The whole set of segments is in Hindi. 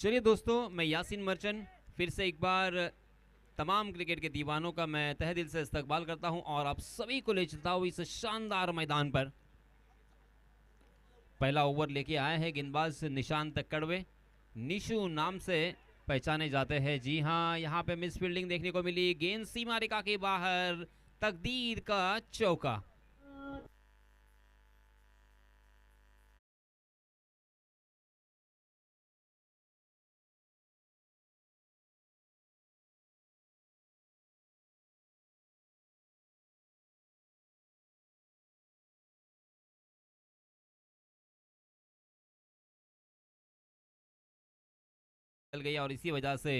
चलिए दोस्तों, मैं यासीन मर्चेंट फिर से एक बार तमाम क्रिकेट के दीवानों का मैं तहे दिल से इस्तकबाल करता हूं और आप सभी को ले चलता हूं इस शानदार मैदान पर। पहला ओवर लेके आए हैं गेंदबाज निशांत कड़वे, निशु नाम से पहचाने जाते हैं। जी हां, यहां पे मिस फील्डिंग देखने को मिली, गेंद सीमा रेखा के बाहर, तकदीर का चौका। चल गई और इसी वजह से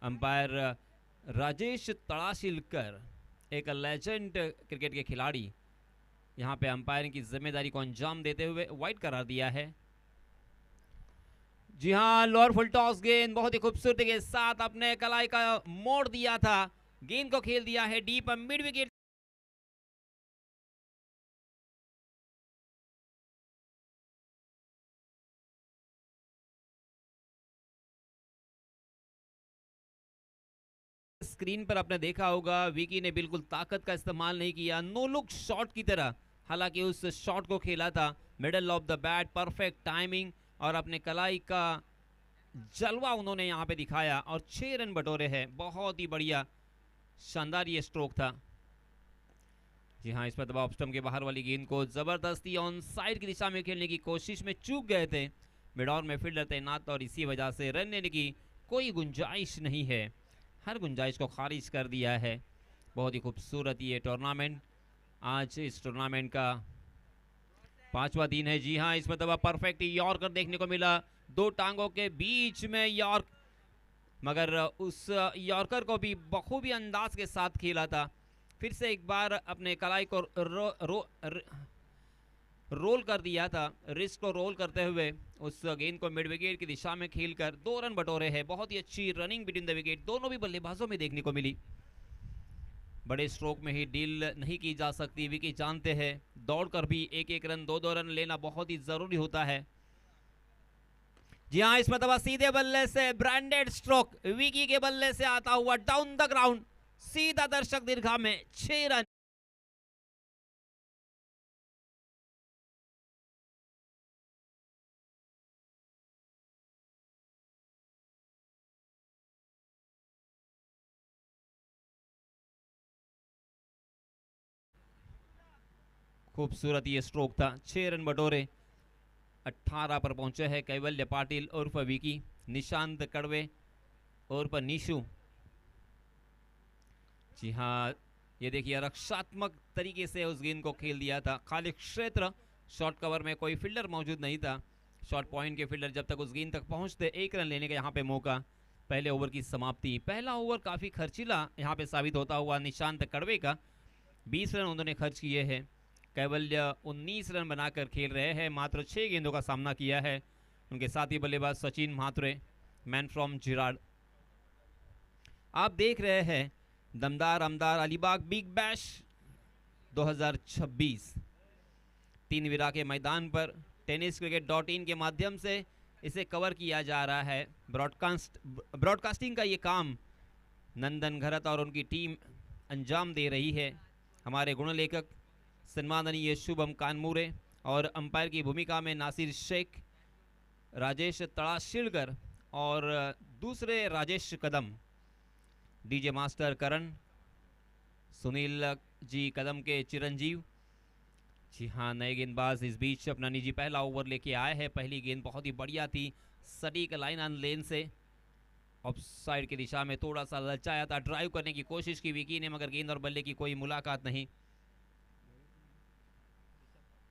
अंपायर राजेश तड़ाशिलकर, एक लेजेंड क्रिकेट के खिलाड़ी, यहां पे अंपायरिंग की जिम्मेदारी को अंजाम देते हुए वाइड करार दिया है। जी हां, लोअर फुल टॉस गेंद बहुत ही खूबसूरती के साथ अपने कलाई का मोड़ दिया था, गेंद को खेल दिया है डीप मिड विकेट। स्क्रीन पर आपने देखा होगा, विकी ने बिल्कुल ताकत का इस्तेमाल नहीं किया, नो लुक शॉट की तरह, हालांकि उस शॉट को खेला था middle of the bat, perfect timing और अपने कलाई का जलवा उन्होंने यहां पे दिखाया और 6 रन बटोरे हैं। बहुत ही बढ़िया शानदार ये स्ट्रोक था। जी हाँ, इस पर दबाव स्टंप के बाहर वाली गेंद को जबरदस्ती ऑन साइड की दिशा में खेलने की कोशिश में चूक गए थे, मिड ऑन में फील्डर तैनात और इसी वजह से रन लेने की कोई गुंजाइश नहीं है, हर गुंजाइश को खारिज कर दिया है। बहुत ही खूबसूरत ये टूर्नामेंट, आज इस टूर्नामेंट का 5वां दिन है। जी हाँ, इसमें दबा परफेक्ट यॉर्कर देखने को मिला, दो टांगों के बीच में यॉर्क, मगर उस यॉर्कर को भी बखूबी अंदाज के साथ खेला था। फिर से एक बार अपने कलाई को रोल कर दिया था, रिस्ट को रोल करते हुए उस गेंद को मिड विकेट की दिशा में खेलकर 2 रन बटोरे हैं। बहुत ही अच्छी रनिंग बिटवीन द विकेट दोनों भी बल्लेबाजों में देखने को मिली। बड़े स्ट्रोक में ही डील नहीं की जा सकती, विकी जानते हैं दौड़कर भी एक एक रन, 2-2 रन लेना बहुत ही जरूरी होता है। जी हाँ, इसमें दबा सीधे बल्ले से ब्रांडेड स्ट्रोक, विकी के बल्ले से आता हुआ डाउन द ग्राउंड, सीधा दर्शक दीर्घा में 6 रन। खूबसूरत ये स्ट्रोक था, 6 रन बटोरे, 18 पर पहुंचे हैं कैवल्य पाटिल उर्फ विकी, निशांत कड़वे उर्फ निशु। जी हाँ, ये देखिए रक्षात्मक तरीके से उस गेंद को खेल दिया था, खाली क्षेत्र, शॉर्ट कवर में कोई फील्डर मौजूद नहीं था, शॉर्ट पॉइंट के फील्डर जब तक उस गेंद तक पहुंचते, 1 रन लेने का यहाँ पे मौका। पहले ओवर की समाप्ति, पहला ओवर काफ़ी खर्चीला यहाँ पे साबित होता हुआ निशांत कड़वे का, 20 रन उन्होंने खर्च किए हैं। कैवल्य 19 रन बनाकर खेल रहे हैं, मात्र 6 गेंदों का सामना किया है। उनके साथी बल्लेबाज Sachin Mhatre, man from Gerard. आप देख रहे हैं दमदार अमदार अलीबाग बिग बैश 2026 तीन विरा के मैदान पर tenniscricket.in के माध्यम से इसे कवर किया जा रहा है। ब्रॉडकास्टिंग का ये काम नंदन घरत और उनकी टीम अंजाम दे रही है। हमारे गुण लेखक सन्माननीय शुभम कानमूरे और अंपायर की भूमिका में नासिर शेख, राजेश तड़ाशिलकर और दूसरे राजेश कदम, डीजे मास्टर करण, सुनील जी कदम के चिरंजीव। जी हाँ, नए गेंदबाज इस बीच अपना निजी पहला ओवर लेके आए हैं। पहली गेंद बहुत ही बढ़िया थी, सटीक लाइन ऑन लेन से ऑफ साइड की दिशा में थोड़ा सा ललचाया था, ड्राइव करने की कोशिश की विकी ने, मगर गेंद और बल्ले की कोई मुलाकात नहीं।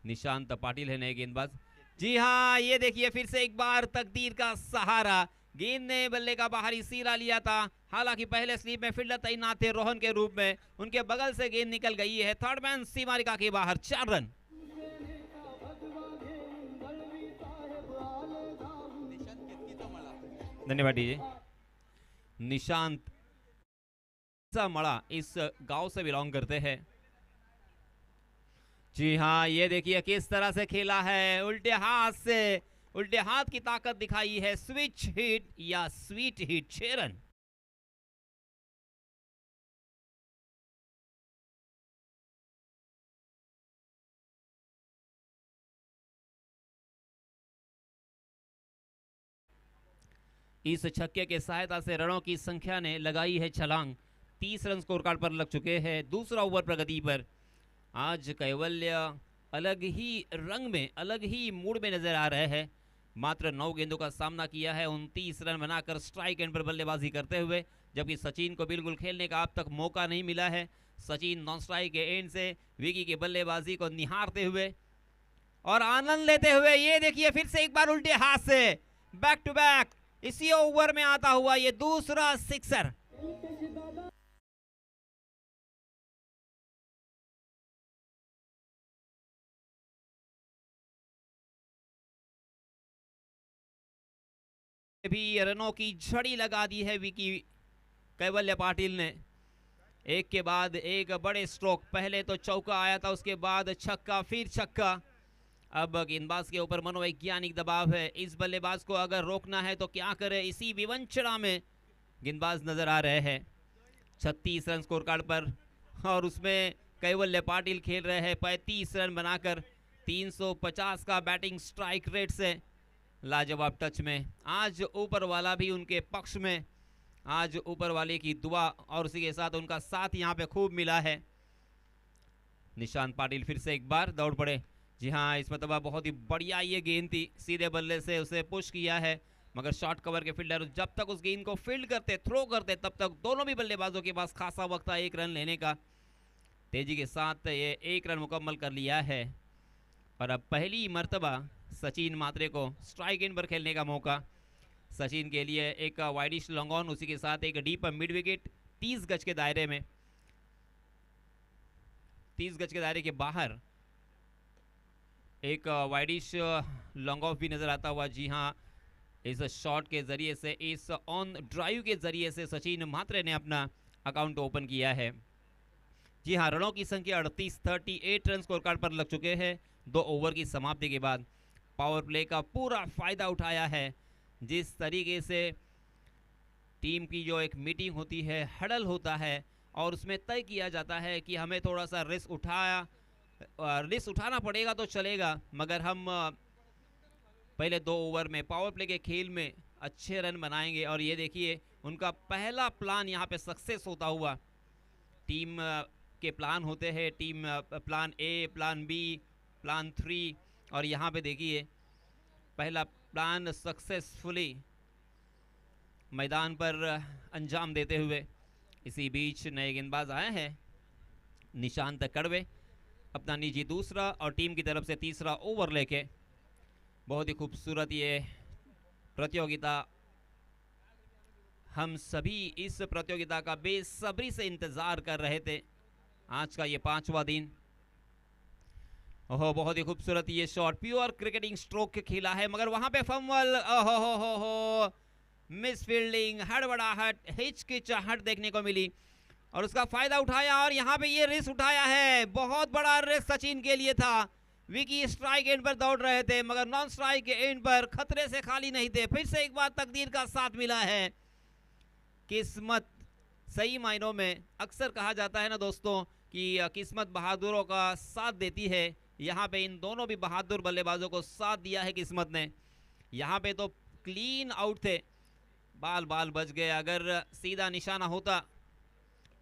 निशांत पाटिल है नए गेंदबाज। जी हाँ, ये देखिए फिर से एक बार तकदीर का सहारा, गेंद ने बल्ले का बाहरी सिरा लिया था, हालांकि पहले स्लीप में फील्डर तैनात थे रोहन के रूप में, उनके बगल से गेंद निकल गई है, थर्ड मैन सीमा रेखा के बाहर, 4 रन। धन्यवाद डीजे। निशांत मड़ा इस गांव से बिलोंग करते हैं। जी हाँ, ये देखिए किस तरह से खेला है, उल्टे हाथ से उल्टे हाथ की ताकत दिखाई है, स्विच हिट या स्वीट हिट, 6 रन। इस छक्के के सहायता से रनों की संख्या ने लगाई है छलांग, 30 रन स्कोर कार्ड पर लग चुके हैं। दूसरा ओवर प्रगति पर। आज कैवल्य अलग ही रंग में, अलग ही मूड में नजर आ रहे हैं। मात्र 9 गेंदों का सामना किया है, 29 रन बनाकर स्ट्राइक एंड पर बल्लेबाजी करते हुए, जबकि सचिन को बिल्कुल खेलने का अब तक मौका नहीं मिला है। सचिन नॉन स्ट्राइक के एंड से विकी के बल्लेबाजी को निहारते हुए और आनंद लेते हुए, ये देखिए फिर से एक बार उल्टे हाथ से बैक टू बैक इसी ओवर में आता हुआ ये दूसरा सिक्सर। भी रनों की झड़ी लगा दी है विकी कैवल्य पाटिल ने। एक के बाद एक बड़े स्ट्रोक, पहले तो चौका आया था, उसके बाद छक्का, फिर छक्का। अब गेंदबाज के ऊपर मनोवैज्ञानिक दबाव है, इस बल्लेबाज को अगर रोकना है तो क्या करे, इसी विवंचना में गेंदबाज नजर आ रहे हैं। 36 रन स्कोर कार्ड पर और उसमें कैवल्य पाटिल खेल रहे हैं 35 रन बनाकर 350 का बैटिंग स्ट्राइक रेट से लाजवाब टच में। आज ऊपर वाला भी उनके पक्ष में, आज ऊपर वाले की दुआ और उसी के साथ उनका साथ यहाँ पे खूब मिला है। निशांत पाटिल फिर से एक बार दौड़ पड़े। जी हाँ, इस मतलब बहुत ही बढ़िया ये गेंद थी, सीधे बल्ले से उसे पुश किया है, मगर शॉर्ट कवर के फील्डर जब तक उस गेंद को फील्ड करते, थ्रो करते, तब तक दोनों भी बल्लेबाजों के पास खासा वक्त था एक रन लेने का। तेजी के साथ ये एक रन मुकम्मल कर लिया है और अब पहली मर्तबा सचिन मात्रे को स्ट्राइक एंड पर खेलने का मौका। सचिन के लिए एक वाइडिश लॉन्ग ऑन, उसी के साथ एक डीप मिड विकेट 30 गज के दायरे में, 30 गज के दायरे के बाहर एक वाइडिश लॉन्ग ऑफ भी नजर आता हुआ। जी हाँ, इस शॉट के जरिए से, इस ऑन ड्राइव के जरिए से सचिन मात्रे ने अपना अकाउंट ओपन किया है। जी हाँ, रनों की संख्या 38, 38 रन स्कोर कार्ड पर लग चुके हैं 2 ओवर की समाप्ति के बाद। पावर प्ले का पूरा फायदा उठाया है। जिस तरीके से टीम की जो एक मीटिंग होती है, हडल होता है और उसमें तय किया जाता है कि हमें थोड़ा सा रिस्क उठाना पड़ेगा तो चलेगा, मगर हम पहले 2 ओवर में पावर प्ले के खेल में अच्छे रन बनाएंगे। और ये देखिए उनका पहला प्लान यहाँ पे सक्सेस होता हुआ। टीम के प्लान होते हैं, team plan A, plan B, plan 3, और यहाँ पे देखिए पहला प्लान सक्सेसफुली मैदान पर अंजाम देते हुए। इसी बीच नए गेंदबाज आए हैं, निशांत कड़वे अपना निजी दूसरा और टीम की तरफ से तीसरा ओवर लेके। बहुत ही खूबसूरत ये प्रतियोगिता, हम सभी इस प्रतियोगिता का बेसब्री से इंतजार कर रहे थे। आज का ये 5वां दिन। ओहो, बहुत ही खूबसूरत ये शॉट, प्योर क्रिकेटिंग स्ट्रोक खेला है, मगर वहां पे फंबल, ओहो हो, मिस फील्डिंग, हड़बड़ाहट, हिचकिचाहट देखने को मिली और उसका फायदा उठाया और यहाँ पे ये रिस्क उठाया है। बहुत बड़ा रिस्क सचिन के लिए था। विकी स्ट्राइक एंड पर दौड़ रहे थे, मगर नॉन स्ट्राइक के एंड पर खतरे से खाली नहीं थे। फिर से एक बार तकदीर का साथ मिला है, किस्मत। सही मायनों में अक्सर कहा जाता है ना दोस्तों कि किस्मत बहादुरों का साथ देती है। यहाँ पे इन दोनों भी बहादुर बल्लेबाजों को साथ दिया है किस्मत ने। यहाँ पे तो क्लीन आउट थे, बाल बाल बच गए। अगर सीधा निशाना होता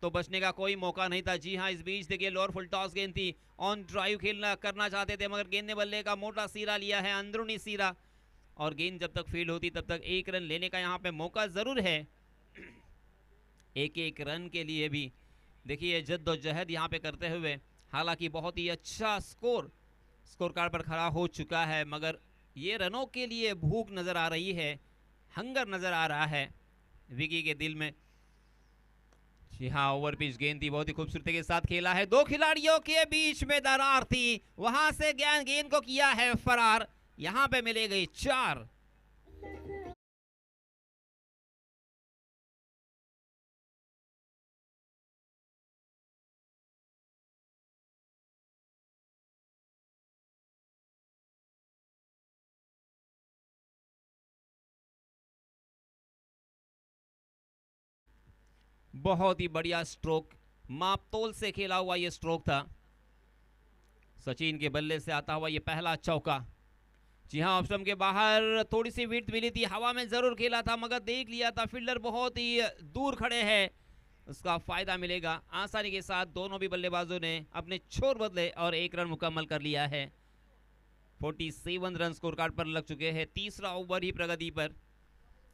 तो बचने का कोई मौका नहीं था। जी हाँ, इस बीच देखिए लोअर फुल टॉस गेंद थी, ऑन ड्राइव खेलना करना चाहते थे, मगर गेंद ने बल्ले का मोटा सीरा लिया है, अंदरूनी सीरा, और गेंद जब तक फील्ड होती तब तक 1 रन लेने का यहाँ पे मौका जरूर है। एक एक रन के लिए भी देखिए जद्दोजहद यहाँ पे करते हुए, हालांकि बहुत ही अच्छा स्कोर कार्ड पर खड़ा हो चुका है, मगर ये रनों के लिए भूख नजर आ रही है, हंगर नजर आ रहा है विकी के दिल में। जी हाँ, ओवर पिच गेंद थी, बहुत ही खूबसूरती के साथ खेला है। 2 खिलाड़ियों के बीच में दरार थी, वहां से गेंद को किया है फरार। यहाँ पे मिले गए 4। बहुत ही बढ़िया स्ट्रोक, मापतोल से खेला हुआ ये स्ट्रोक था। सचिन के बल्ले से आता हुआ ये पहला चौका। जी हाँ, ऑफ स्टंप के बाहर थोड़ी सी विड्थ मिली थी, हवा में जरूर खेला था मगर देख लिया था फील्डर बहुत ही दूर खड़े हैं, उसका फायदा मिलेगा। आसानी के साथ दोनों भी बल्लेबाजों ने अपने छोर बदले और 1 रन मुकम्मल कर लिया है। 47 रन स्कोर कार्ड पर लग चुके हैं। तीसरा ओवर ही प्रगति पर।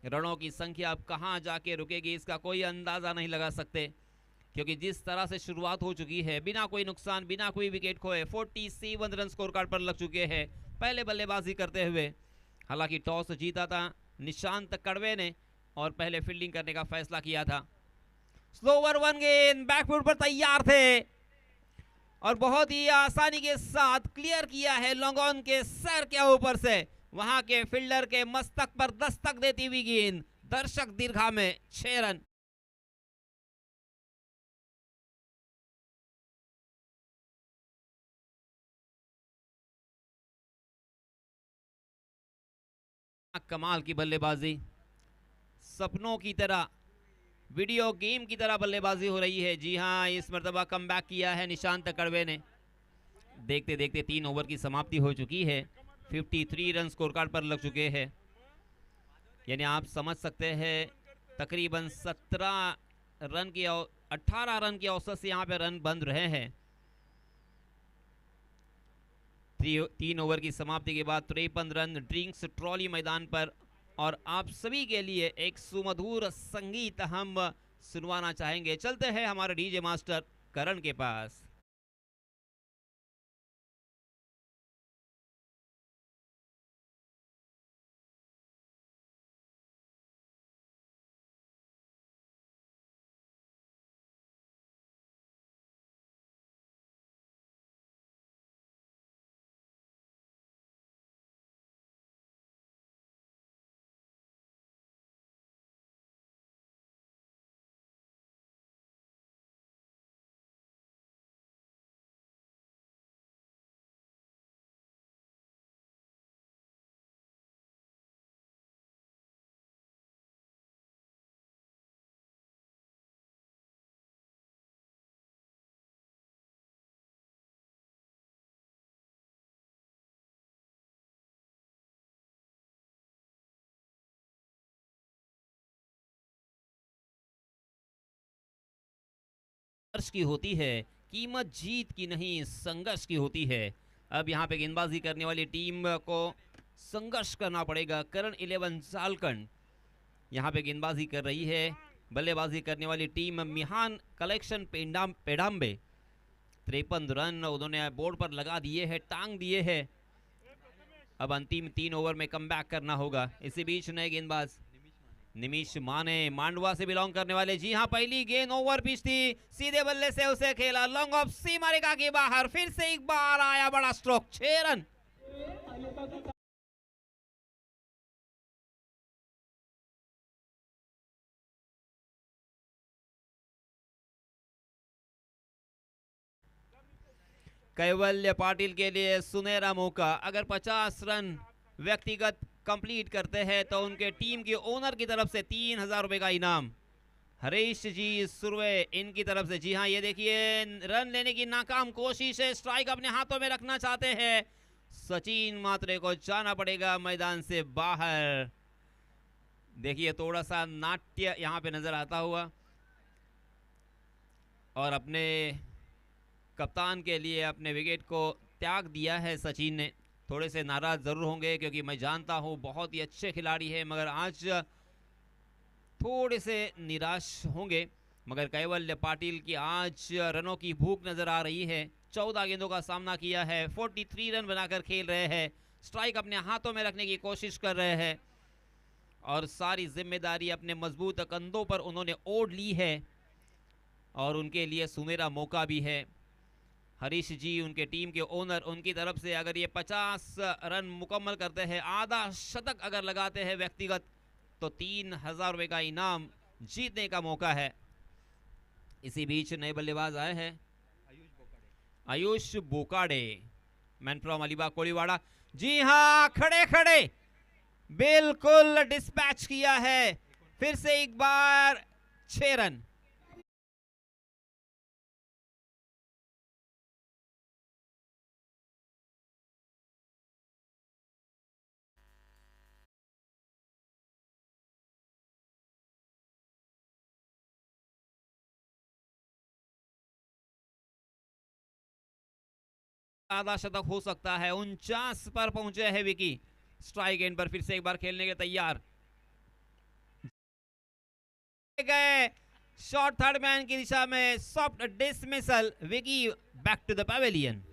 रनों की संख्या अब कहां जाके रुकेगी इसका कोई अंदाजा नहीं लगा सकते, क्योंकि जिस तरह से शुरुआत हो चुकी है बिना कोई नुकसान, बिना कोई विकेट खोए 47 रन स्कोर कार्ड पर लग चुके हैं पहले बल्लेबाजी करते हुए। हालांकि टॉस जीता था निशांत कड़वे ने और पहले फील्डिंग करने का फैसला किया था। स्लोवर 1 गेंद, बैकफुट पर तैयार थे और बहुत ही आसानी के साथ क्लियर किया है लॉन्ग ऑन के सर के ऊपर से। वहां के फील्डर के मस्तक पर दस्तक देती हुई गेंद, दर्शक दीर्घा में 6 रन। कमाल की बल्लेबाजी, सपनों की तरह, वीडियो गेम की तरह बल्लेबाजी हो रही है। जी हां, इस मर्तबा कमबैक किया है निशांत कड़वे ने। देखते देखते 3 ओवर की समाप्ति हो चुकी है। 53 रन स्कोर कार्ड पर लग चुके हैं, यानी आप समझ सकते हैं तकरीबन 17 रन की 18 रन की औसत से यहाँ पे रन बंद रहे हैं। 3 ओवर की समाप्ति के बाद 53 रन ड्रिंक्स ट्रॉली मैदान पर। और आप सभी के लिए एक सुमधुर संगीत हम सुनवाना चाहेंगे। चलते हैं हमारे डीजे मास्टर करण के पास। संघर्ष की होती है, कीमत जीत की नहीं संघर्ष की होती है। अब यहाँ पे गेंदबाजी करने वाली टीम को संघर्ष करना पड़ेगा। करण 11 झारखंड यहाँ पे गेंदबाजी कर रही है। बल्लेबाजी करने वाली टीम मिहान कलेक्शन पेडाम्बे। 53 रन उन्होंने बोर्ड पर लगा दिए हैं, टांग दिए हैं। अब अंतिम 3 ओवर में कमबैक करना होगा। इसी बीच नए गेंदबाज निमिष माने मांडवा से बिलोंग करने वाले। जी हां, पहली गेंद ओवर पिच थी, सीधे बल्ले से उसे खेला लॉन्ग ऑफ सीमा रेखा के बाहर। फिर से एक बार आया बड़ा स्ट्रोक, 6 रन। कैवल्य पाटिल के लिए सुनहरा मौका। अगर 50 रन व्यक्तिगत कंप्लीट करते हैं तो उनके टीम के ओनर की तरफ से 3000 रुपए का इनाम। हरीश जी सुरवे इनकी तरफ से। जी हाँ, ये देखिए रन लेने की नाकाम कोशिश है, स्ट्राइक अपने हाथों में रखना चाहते हैं। सचिन मात्रे को जाना पड़ेगा मैदान से बाहर। देखिए थोड़ा सा नाट्य यहाँ पे नजर आता हुआ और अपने कप्तान के लिए अपने विकेट को त्याग दिया है सचिन ने। थोड़े से नाराज जरूर होंगे क्योंकि मैं जानता हूं बहुत ही अच्छे खिलाड़ी है, मगर आज थोड़े से निराश होंगे। मगर कैवल्य पाटिल की आज रनों की भूख नजर आ रही है। 14 गेंदों का सामना किया है, 43 रन बनाकर खेल रहे हैं। स्ट्राइक अपने हाथों में रखने की कोशिश कर रहे हैं और सारी जिम्मेदारी अपने मजबूत कंधों पर उन्होंने ओढ़ ली है और उनके लिए सुनहरा मौका भी है। हरीश जी उनके टीम के ओनर, उनकी तरफ से अगर ये 50 रन मुकम्मल करते हैं, आधा शतक अगर लगाते हैं व्यक्तिगत, तो 3000 रुपए का इनाम जीतने का मौका है। इसी बीच नए बल्लेबाज आए हैं आयुष बोकाडे, मैन फ्रॉम अलीबाग कोलीवाड़ा। जी हां, खड़े खड़े बिल्कुल डिस्पैच किया है। फिर से एक बार 6 रन। आधा शतक हो सकता है। 49 पर पहुंचे है विकी। स्ट्राइक एंड पर फिर से एक बार खेलने के तैयार गए। शॉट थर्ड मैन की दिशा में, soft dismissal. Vicky back to the pavilion.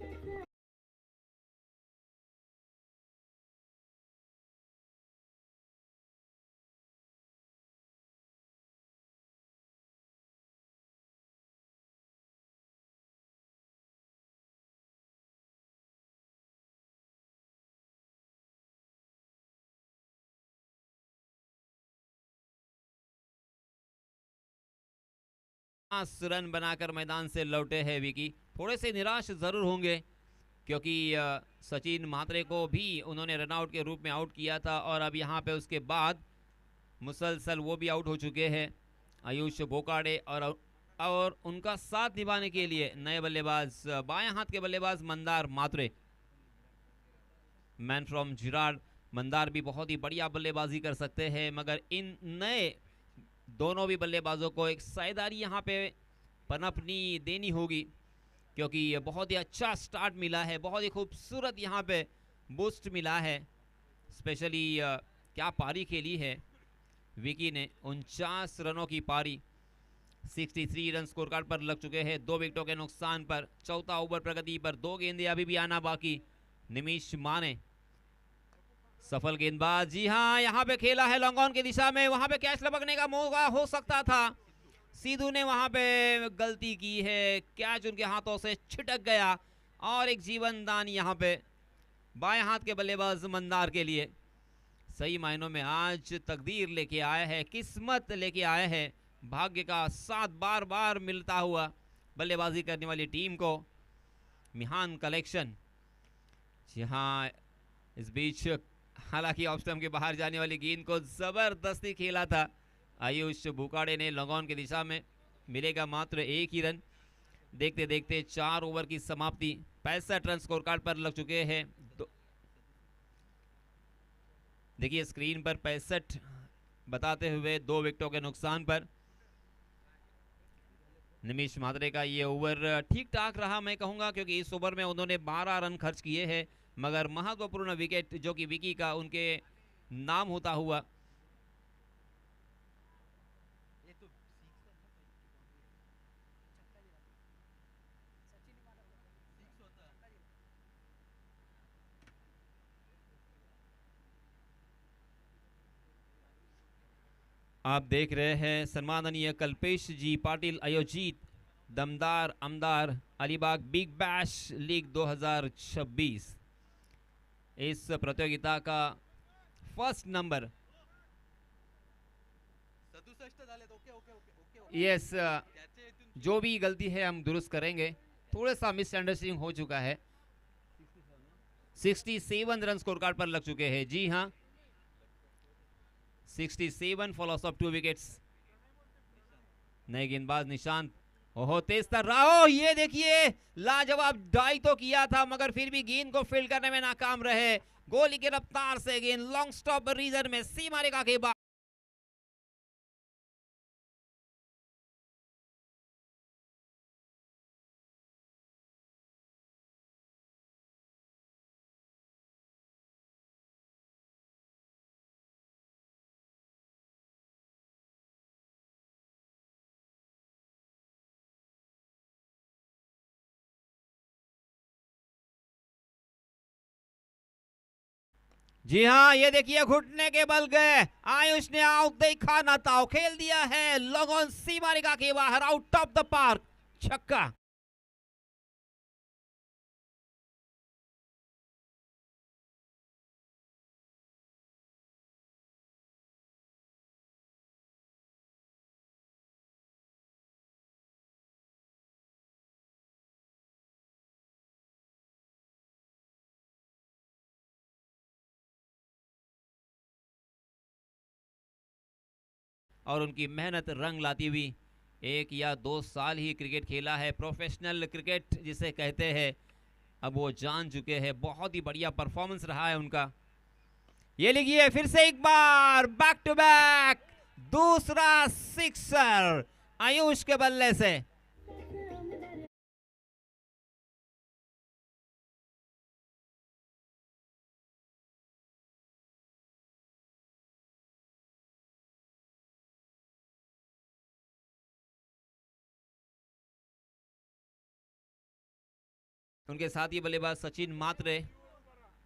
Run बनाकर मैदान से लौटे हैं विकी। थोड़े से निराश जरूर होंगे क्योंकि सचिन म्हात्रे को भी उन्होंने रनआउट के रूप में आउट किया था और अब यहाँ पे उसके बाद मुसलसल वो भी आउट हो चुके हैं, आयुष बोकाडे। और उनका साथ निभाने के लिए नए बल्लेबाज, बाएं हाथ के बल्लेबाज मंदार मात्रे, मैन फ्रॉम जिराड। मंदार भी बहुत ही बढ़िया बल्लेबाजी कर सकते हैं, मगर इन नए दोनों भी बल्लेबाजों को एक साझेदारी यहाँ पे पनपनी देनी होगी क्योंकि बहुत ही अच्छा स्टार्ट मिला है, बहुत ही खूबसूरत यहाँ पे बूस्ट मिला है। स्पेशली क्या पारी खेली है विकी ने, 49 रनों की पारी, 63 रन स्कोर कार्ड पर लग चुके हैं, 2 विकेटों के नुकसान पर। चौथा ओवर प्रगति पर, 2 गेंदें अभी भी आना बाकी। निमिष माने सफल गेंदबाज। जी हाँ, यहाँ पे खेला है लॉन्ग ऑन की दिशा में, वहां पे कैच लपकने का मौका हो सकता था। सीधू ने वहां पे गलती की है, कैच उनके हाथों से छिटक गया और एक जीवन दान यहाँ पे बाएं हाथ के बल्लेबाज मंदार के लिए। सही मायनों में आज तकदीर लेके आया है, किस्मत लेके आया है, भाग्य का साथ बार बार मिलता हुआ बल्लेबाजी करने वाली टीम को। मिहान कलेक्शन। जी हाँ, इस बीच हालांकि ऑफ स्टंप के बाहर जाने वाली गेंद को जबरदस्ती खेला था आयुष बुकाड़े ने लॉन्ग ऑन की दिशा में। मिलेगा मात्र 1 ही रन। देखते देखते 4 ओवर की समाप्ति, 65 रन स्कोर कार्ड पर लग चुके हैं। देखिए स्क्रीन पर 65 बताते हुए 2 विकेटों के नुकसान पर। निमिष म्हात्रे का ये ओवर ठीक ठाक रहा मैं कहूंगा, क्योंकि इस ओवर में उन्होंने 12 रन खर्च किए हैं, मगर महत्वपूर्ण विकेट जो कि विकी का उनके नाम होता हुआ। आप देख रहे हैं सम्माननीय कल्पेश जी पाटिल आयोजित दमदार आमदार अलीबाग बिग बैश लीग 2026। इस प्रतियोगिता का फर्स्ट नंबर, यस, जो भी गलती है हम दुरुस्त करेंगे, थोड़ा सा मिसअंडरस्टैंडिंग हो चुका है। 67 रन स्कोर कार्ड पर लग चुके हैं। जी हाँ, 67 फॉलोस ऑफ 2 विकेट्स। नए गेंदबाज निशांत, ओहो तेज तर रहा, ये देखिए लाजवाब डाई तो किया था मगर फिर भी गेंद को फील्ड करने में नाकाम रहे। गोली की रफ्तार से गेंद लॉन्ग स्टॉप रीजन में सीमा रेखा के बाद। जी हाँ, ये देखिए घुटने के बल गए, आयुष ने आउट देखा ना ताओ खेल दिया है, लोगों सीमा रेखा के बाहर, आउट ऑफ द पार्क, छक्का। और उनकी मेहनत रंग लाती हुई, 1 या 2 साल ही क्रिकेट खेला है, प्रोफेशनल क्रिकेट जिसे कहते हैं, अब वो जान चुके हैं। बहुत ही बढ़िया परफॉर्मेंस रहा है उनका। ये लिखिए फिर से एक बार बैक टू बैक दूसरा सिक्सर आयुष के बल्ले से। उनके साथ ही बल्लेबाज सचिन मात्रे।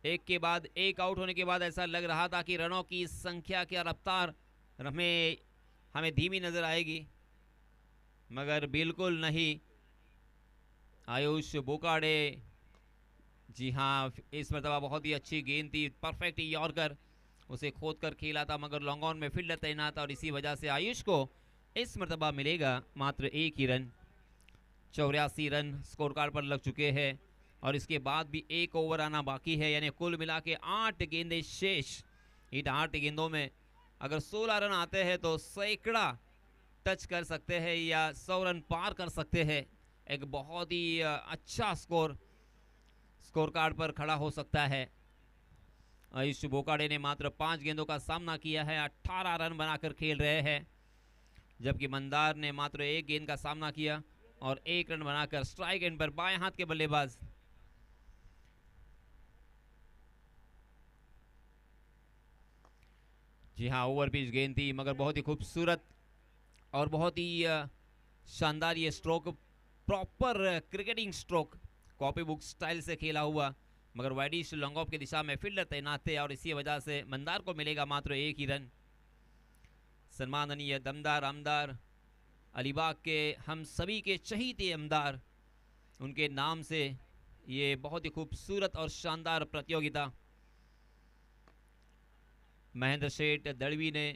एक के बाद एक आउट होने के बाद ऐसा लग रहा था कि रनों की संख्या की रफ्तार हमें धीमी नजर आएगी, मगर बिल्कुल नहीं। आयुष बोकाडे, जी हाँ, इस मरतबा बहुत ही अच्छी गेंद थी, परफेक्ट यॉर्कर, उसे खोद कर खेला था, मगर लॉन्ग ऑन में फील्डर तैनात था और इसी वजह से आयुष को इस मरतबा मिलेगा मात्र एक ही रन। 84 रन स्कोर कार्ड पर लग चुके हैं और इसके बाद भी एक ओवर आना बाकी है, यानी कुल मिला के 8 गेंदें शेष। इन 8 गेंदों में अगर 16 रन आते हैं तो सैकड़ा टच कर सकते हैं या 100 रन पार कर सकते हैं। एक बहुत ही अच्छा स्कोर कार्ड पर खड़ा हो सकता है। आयुष बोकाडे ने मात्र 5 गेंदों का सामना किया है, 18 रन बनाकर खेल रहे हैं, जबकि मंदार ने मात्र 1 गेंद का सामना किया और 1 रन बनाकर स्ट्राइक एंड पर बाएं हाथ के बल्लेबाज। जी हाँ, ओवर पिच गेंद थी, मगर बहुत ही खूबसूरत और बहुत ही शानदार ये stroke, proper cricketing stroke, copy book style से खेला हुआ, मगर वाइडिश लॉन्ग ऑफ की दिशा में फील्डर तैनात थे और इसी वजह से मंदार को मिलेगा मात्र 1 ही रन। सम्माननीय दमदार आमदार, अलीबाग के हम सभी के चहीते आमदार, उनके नाम से ये बहुत ही खूबसूरत और शानदार प्रतियोगिता। महेंद्र शेठ दड़वी ने,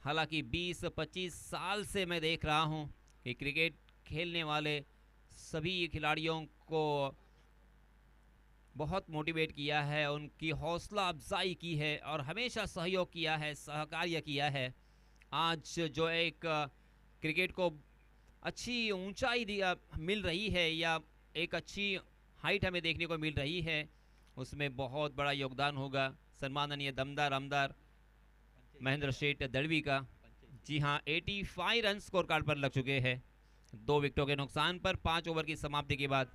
हालांकि 20-25 साल से मैं देख रहा हूं कि क्रिकेट खेलने वाले सभी खिलाड़ियों को बहुत मोटिवेट किया है, उनकी हौसला अफजाई की है और हमेशा सहयोग किया है, सहकार्य किया है। आज जो एक क्रिकेट को अच्छी ऊंचाई मिल रही है या एक अच्छी हाइट हमें देखने को मिल रही है, उसमें बहुत बड़ा योगदान होगा सम्माननीय दमदार आमदार महेंद्र शेठ दड़वी का। जी हाँ, 85 रन स्कोर कार्ड पर लग चुके हैं 2 विकेटों के नुकसान पर 5 ओवर की समाप्ति के बाद।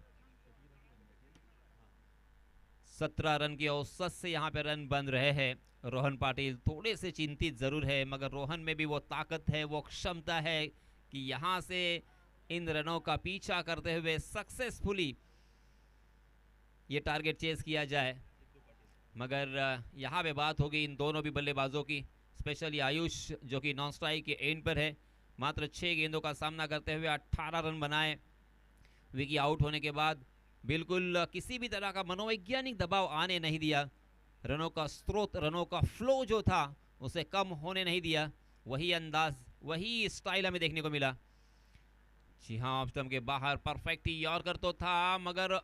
17 रन की औसत से यहाँ पे रन बन रहे हैं। रोहन पाटिल थोड़े से चिंतित जरूर है, मगर रोहन में भी वो ताकत है, वो क्षमता है कि यहाँ से इन रनों का पीछा करते हुए सक्सेसफुली ये टारगेट चेस किया जाए। मगर यहाँ पे बात होगी इन दोनों भी बल्लेबाजों की, स्पेशली आयुष जो कि नॉन स्ट्राइक के एंड पर है, मात्र 6 गेंदों का सामना करते हुए 18 रन बनाए। विकी आउट होने के बाद बिल्कुल किसी भी तरह का मनोवैज्ञानिक दबाव आने नहीं दिया, रनों का स्रोत, रनों का फ्लो जो था उसे कम होने नहीं दिया। वही अंदाज, वही स्टाइल हमें देखने को मिला। जी हाँ, ऑफ स्टंप के बाहर परफेक्ट यॉर्कर तो था, मगर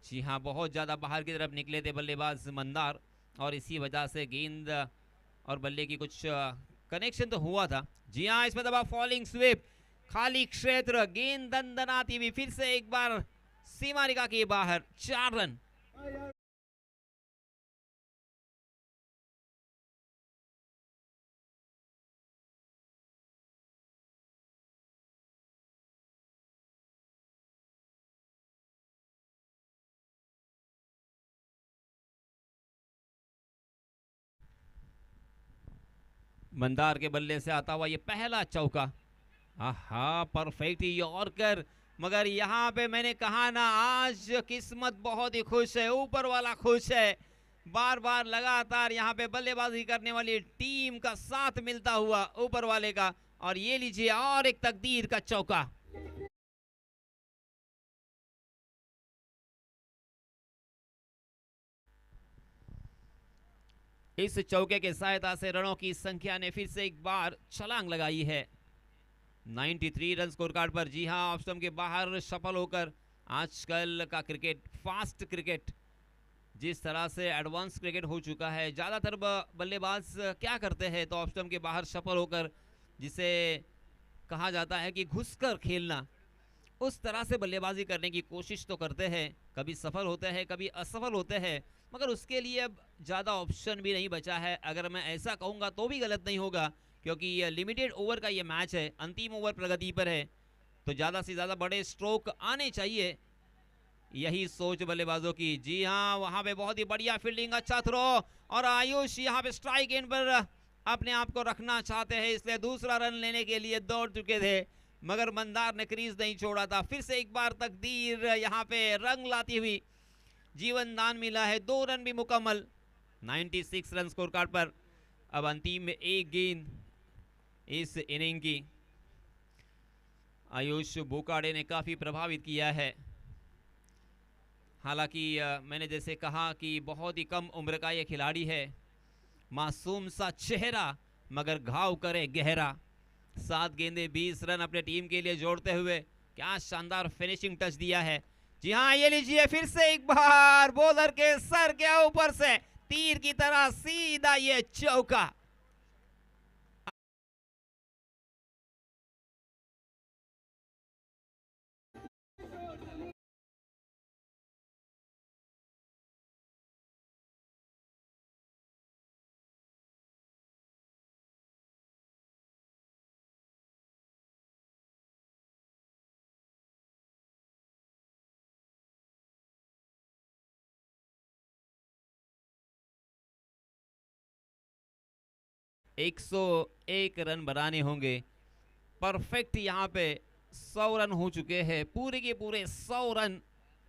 जी हाँ, बहुत ज़्यादा बाहर की तरफ निकले थे बल्लेबाज मंदार और इसी वजह से गेंद और बल्ले की कुछ कनेक्शन तो हुआ था। जी हाँ, इसमें दबा फॉलिंग स्विप, खाली क्षेत्र, गेंद दंदनाती हुई फिर से एक बार सीमा रेखा के बाहर, 4 रन। मंदार के बल्ले से आता हुआ ये पहला चौका, आहा, परफेक्ट यॉर्कर, मगर यहाँ पे मैंने कहा ना, आज किस्मत बहुत ही खुश है, ऊपर वाला खुश है। बार बार लगातार यहाँ पे बल्लेबाजी करने वाली टीम का साथ मिलता हुआ ऊपर वाले का, और ये लीजिए और एक तकदीर का चौका। इस चौके के सहायता से रनों की संख्या ने फिर से एक बार छलांग लगाई है 93 रन स्कोर कार्ड पर। जी हां, ऑफ स्टंप के बाहर सफल होकर आजकल का क्रिकेट, फास्ट क्रिकेट, जिस तरह से एडवांस क्रिकेट हो चुका है, ज़्यादातर बल्लेबाज क्या करते हैं तो ऑफ स्टंप के बाहर सफल होकर, जिसे कहा जाता है कि घुसकर खेलना, उस तरह से बल्लेबाजी करने की कोशिश तो करते हैं, कभी सफल होते हैं कभी असफल होते हैं, मगर उसके लिए अब ज़्यादा ऑप्शन भी नहीं बचा है। अगर मैं ऐसा कहूँगा तो भी गलत नहीं होगा, क्योंकि ये लिमिटेड ओवर का ये मैच है, अंतिम ओवर प्रगति पर है, तो ज़्यादा से ज़्यादा बड़े स्ट्रोक आने चाहिए, यही सोच बल्लेबाजों की। जी हाँ, वहाँ पे बहुत ही बढ़िया फील्डिंग, अच्छा थ्रो, और आयुष यहाँ पे स्ट्राइक एंड पर अपने आप को रखना चाहते हैं, इसलिए दूसरा रन लेने के लिए दौड़ चुके थे, मगर मंदार ने क्रीज नहीं छोड़ा था। फिर से एक बार तकदीर यहाँ पे रंग लाती हुई जीवन दान मिला है। 2 रन भी मुकम्मल 96 रन स्कोर कार्ड पर। अब अंतिम में एक गेंद इस इनिंग की आयुष बोकाडे ने काफ़ी प्रभावित किया है। हालांकि मैंने जैसे कहा कि बहुत ही कम उम्र का ये खिलाड़ी है, मासूम सा चेहरा मगर घाव करे गहरा। 7 गेंदे 20 रन अपने टीम के लिए जोड़ते हुए क्या शानदार फिनिशिंग टच दिया है। जी हाँ, ये लीजिए फिर से एक बार बॉलर के सर के ऊपर से तीर की तरह सीधा ये चौका। एक 101 रन बनाने होंगे। परफेक्ट यहाँ पे 100 रन हो चुके हैं। पूरे के पूरे 100 रन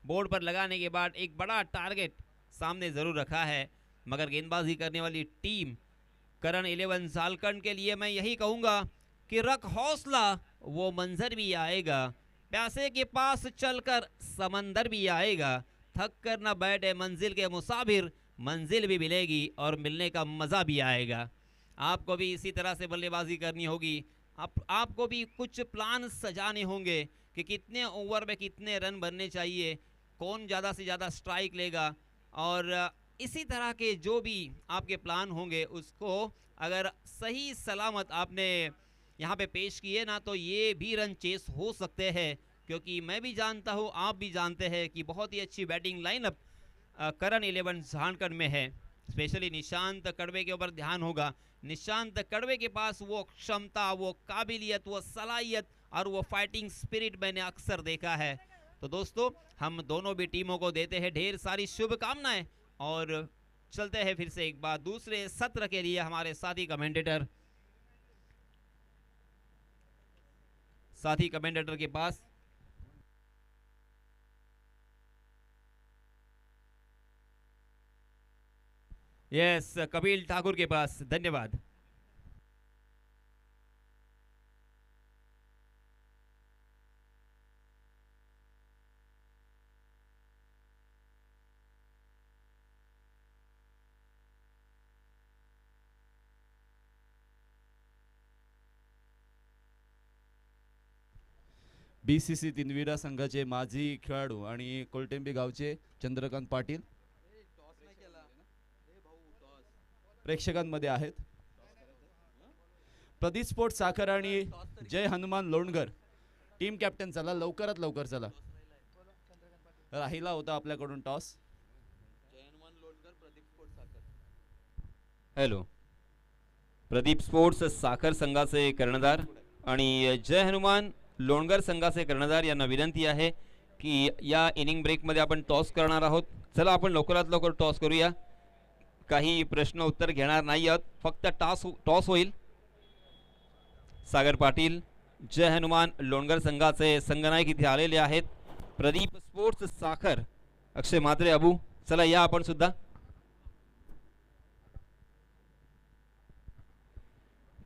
बोर्ड पर लगाने के बाद एक बड़ा टारगेट सामने ज़रूर रखा है। मगर गेंदबाजी करने वाली टीम करण 11 झारखंड के लिए मैं यही कहूँगा कि रख हौसला, वो मंजर भी आएगा। प्यासे के पास चलकर समंदर भी आएगा। थक कर ना बैठे मंजिल के मुसाफिर, मंजिल भी मिलेगी और मिलने का मज़ा भी आएगा। आपको भी इसी तरह से बल्लेबाजी करनी होगी। आपको भी कुछ प्लान सजाने होंगे कि कितने ओवर में कितने रन बनने चाहिए, कौन ज़्यादा से ज़्यादा स्ट्राइक लेगा, और इसी तरह के जो भी आपके प्लान होंगे उसको अगर सही सलामत आपने यहाँ पे पेश किए ना तो ये भी रन चेस हो सकते हैं। क्योंकि मैं भी जानता हूँ, आप भी जानते हैं कि बहुत ही अच्छी बैटिंग लाइनअप करण 11 झारखंड में है। स्पेशली निशांत कड़वे के ऊपर ध्यान होगा। निशांत कड़वे के पास वो क्षमता, वो काबिलियत, वो सलाहियत और वो फाइटिंग स्पिरिट मैंने अक्सर देखा है। तो दोस्तों, हम दोनों भी टीमों को देते हैं ढेर सारी शुभकामनाएं और चलते हैं फिर से एक बार दूसरे सत्र के लिए हमारे साथी कमेंटेटर के पास। यस, कपिल ठाकुर के पास। धन्यवाद। BCC तिनविरा संघाचे माजी खेळाडू आणि कोलटेंबी गावचे चंद्रकांत पाटील प्रेक्षकांमध्ये आहेत। प्रदीप स्पोर्ट्स साखर आणि जय हनुमान लोणगर टीम कॅप्टन, चला लवकरात लवकर चला। राहिला होता आपल्याकडून टॉस। हॅलो, प्रदीप स्पोर्ट्स साखर संघाचे कर्णधार आणि जय हनुमान लोणगर संघाचे कर्णधार यांना विनंती आहे की या इनिंग ब्रेकमध्ये आपण टॉस करणार आहोत। चला आपण लवकरात लवकर टॉस करूया। काही प्रश्न उत्तर घेणार नाही आहोत, फक्त टॉस होईल। सागर पाटील जय हनुमान लोणगर संघाचे संघनायक इथे आलेले आहेत। प्रदीप स्पोर्ट्स साखर अक्षय म्हात्रे अबू, चला या आपण सुद्धा।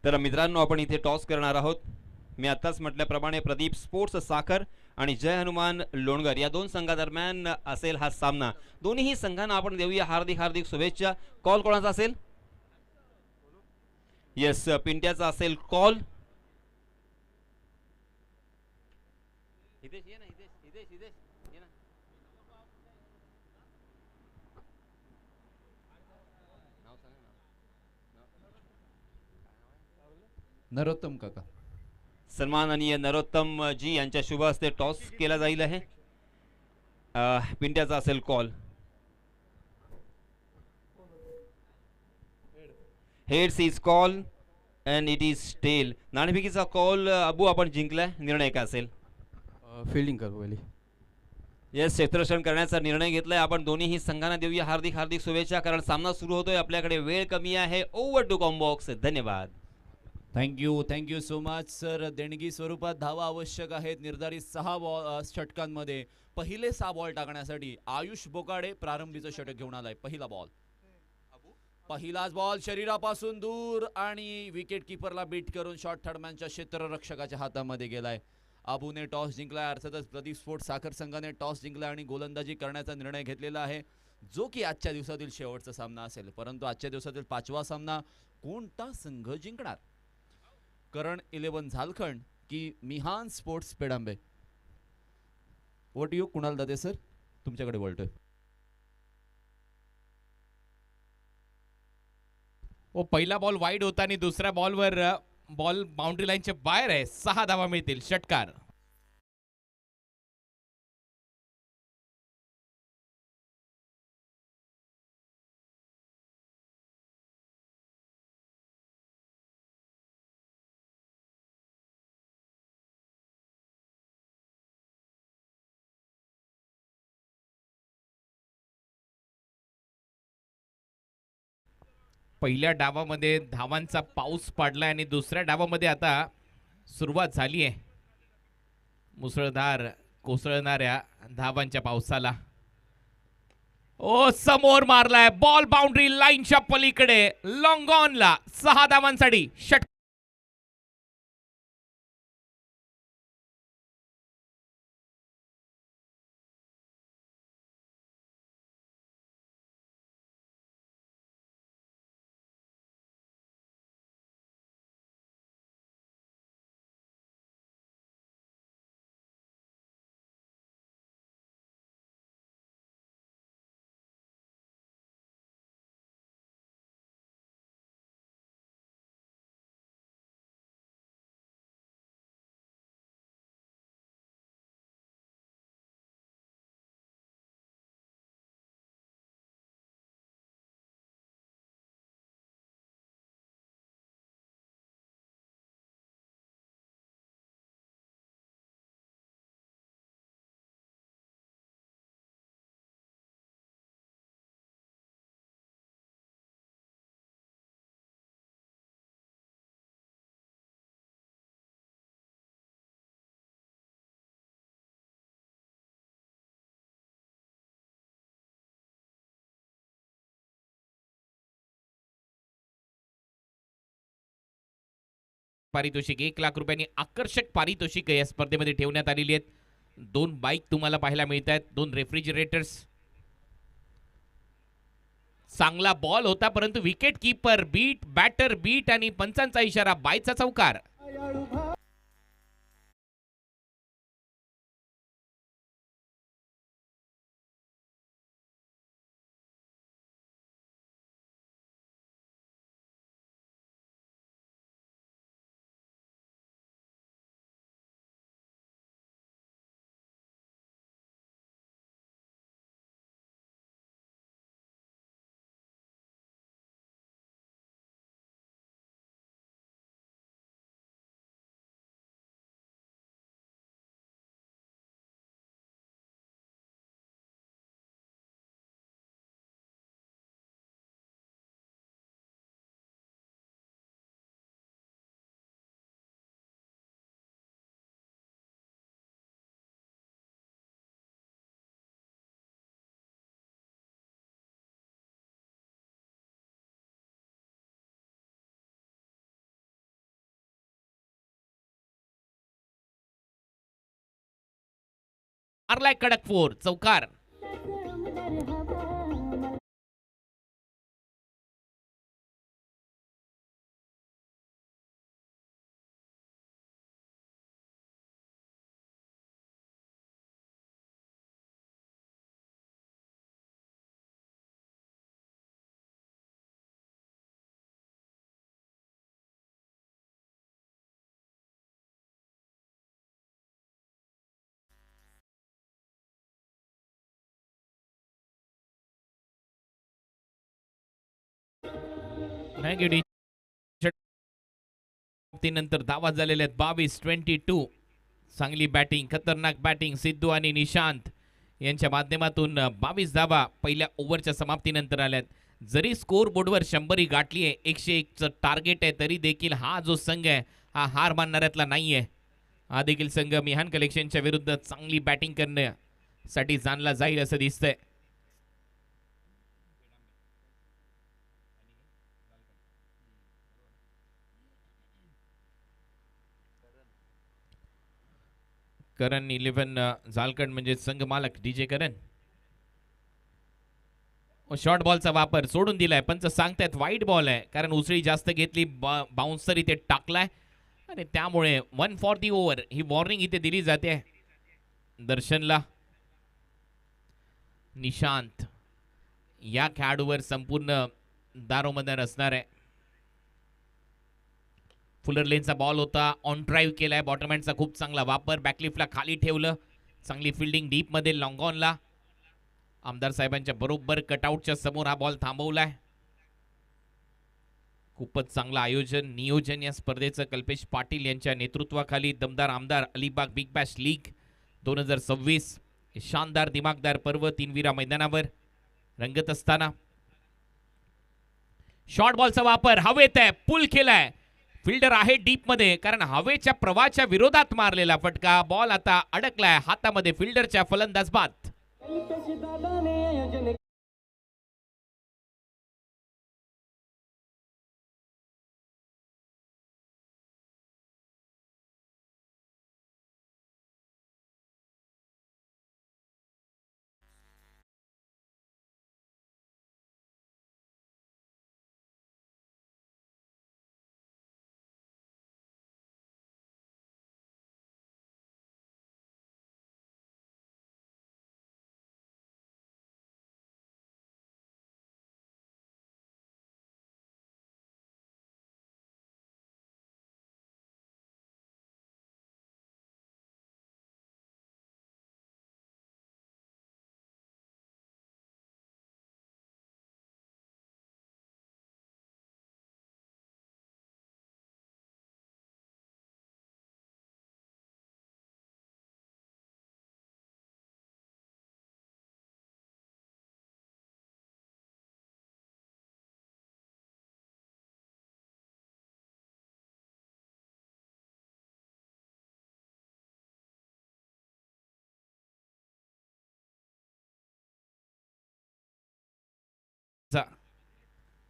तर मित्रांनो, आपण इथे टॉस करणार आहोत। मी आताच म्हटल्याप्रमाणे प्रदीप स्पोर्ट्स साखर आणि जय हनुमान लोणगर या दोन संघादरम्यान असेल हा सामना। दोन्ही संघांना आपण देऊया हार्दिक हार्दिक शुभेच्छा। कॉल कोणाचा असेल? येस, पिंट्याचा असेल कॉल। नरोत्तम काका, सन्माननीय नरोत्तम जी यांच्या शुभ हस्ते टॉस केला जाईल आहे। पिंट्याचा असेल call. Heads is call and it is tail. नाणेफेकीचा कॉल अबू आपण जिंकलाय, निर्णय काय असेल? फिल्डिंग करू पहिली। येस, क्षेत्ररक्षण करण्याचा निर्णय घेतलाय आपण। दोन्ही संघांना देऊया हार्दिक हार्दिक शुभेच्छा, कारण सामना सुरू होतोय, आपल्याकडे वेळ कमी आहे। Over to comm box. धन्यवाद। Thank you so much sir. देणगी स्वरूपात धावा आवश्यक आहेत निर्धारित 6 षटकांमध्ये. पहिले 6 बॉल टाकण्यासाठी आयुष बोकाडे प्रारंभीचं षटक घेऊन आलाय. पहिला बॉल, पहिलाच बॉल शरीरापासून दूर आणि विकेट किपरला बीट करून शॉट थर्डमॅनच्या क्षेत्ररक्षकाच्या हातामध्ये गेलाय. अबूने टॉस जिंकलाय. अर्थातच प्रदीप स्पोर्ट्स साखर संघाने टॉस जिंकला आणि गोलंदाजी करण्याचा निर्णय घेतलेला आहे, जो की आजच्या दिवसातील शेवटचा सामना असेल. परंतु आजच्या दिवसातील 5वा सामना कोणता संघ जिंकणार? करण 11 झारखंड की मिहान sports पेडांबे? What you Kunal Date sir, तुमच्याकडे बोलतोय. पहिला बॉल वाईड होता आणि दुसऱ्या बॉलवर बॉल बाउंड्री लाईनच्या बाहेर आहे. 6 धावा मिळतील. षटकार. पहिल्या डावामध्ये धावांचा पाऊस पडलाय आणि दुसऱ्या डावामध्ये आता सुरुवात झाली आहे मुसळधार कोसळणाऱ्या धावांच्या पावसाला. समोर मारलाय बॉल बाउंड्री लाईनच्या पलीकडे लॉंग ऑनला. 6 धावांसाठी षटकार. पारितोषिक 1 लाख रुपयांनी आकर्षक पारितोषिक या स्पर्धेमध्ये ठेवण्यात आलेली आहेत. 2 बाईक तुम्हाला पाहायला मिळत आहेत, 2 रेफ्रिजरेटर्स. चांगला बॉल होता परंतु wicket keeper beat, batter beat आणि पंचांचा इशारा, बायचा चौकार. मारलाय कडक 4 चौकार. नंतर धावा झालेल्या आहेत 22-22. चांगली बॅटिंग, खतरनाक बॅटिंग सिद्धू आणि निशांत यांच्या माध्यमातून 22 धावा पहिल्या ओव्हरच्या समाप्तीनंतर आल्यात. जरी स्कोर बोर्डवर 100 गाठली आहे, 101चं टार्गेट आहे, तरी देखील हा जो संघ आहे हा हार मानणाऱ्यातला नाही आहे. हा देखील संघ मिहान कलेक्शनच्या विरुद्ध चांगली बॅटिंग करण्यासाठी जाणला जाईल असं दिसतंय. करण 11 झालकड म्हणजे संघ मालक डीजे करण. शॉर्ट बॉलचा वापर सोडून दिलाय. पंच सांगतायत वाईट बॉल आहे, कारण उसळी जास्त घेतली, बाउन्सर इथे टाकलाय आणि त्यामुळे 1 for the over he warning इथे दिली जाते दर्शनला. निशांत या खेळाडूवर संपूर्ण दारोमदार असणार आहे. फुलर लेनचा बॉल होता, ऑन ड्राईव्ह केलाय. बॉटम हँडचा खूप चांगला वापर, बॅकलिफ्टला खाली ठेवलं, चांगली फिल्डिंग डीप मध्ये लॉंग ऑनला. आमदार साहेबांच्या बरोबर कटआउटच्या समोर हा बॉल थांबवलाय. खूपच चांगलं आयोजन नियोजन या स्पर्धेचं कल्पेश पाटील यांच्या नेतृत्वाखाली. दमदार आमदार अलिबाग बिग बॅश लीग 2026 शानदार दिमागदार पर्व तीनवीरा मैदानावर रंगत असताना शॉर्ट बॉलचा वापर हवेत आहे, पुल केलाय. फिल्डर आहे डीप मध्ये, कारण हवेच्या प्रवाहाच्या विरोधात मारलेला फटका. बॉल आता अडकलाय हातामध्ये फिल्डरच्या, फलंदाज बाद.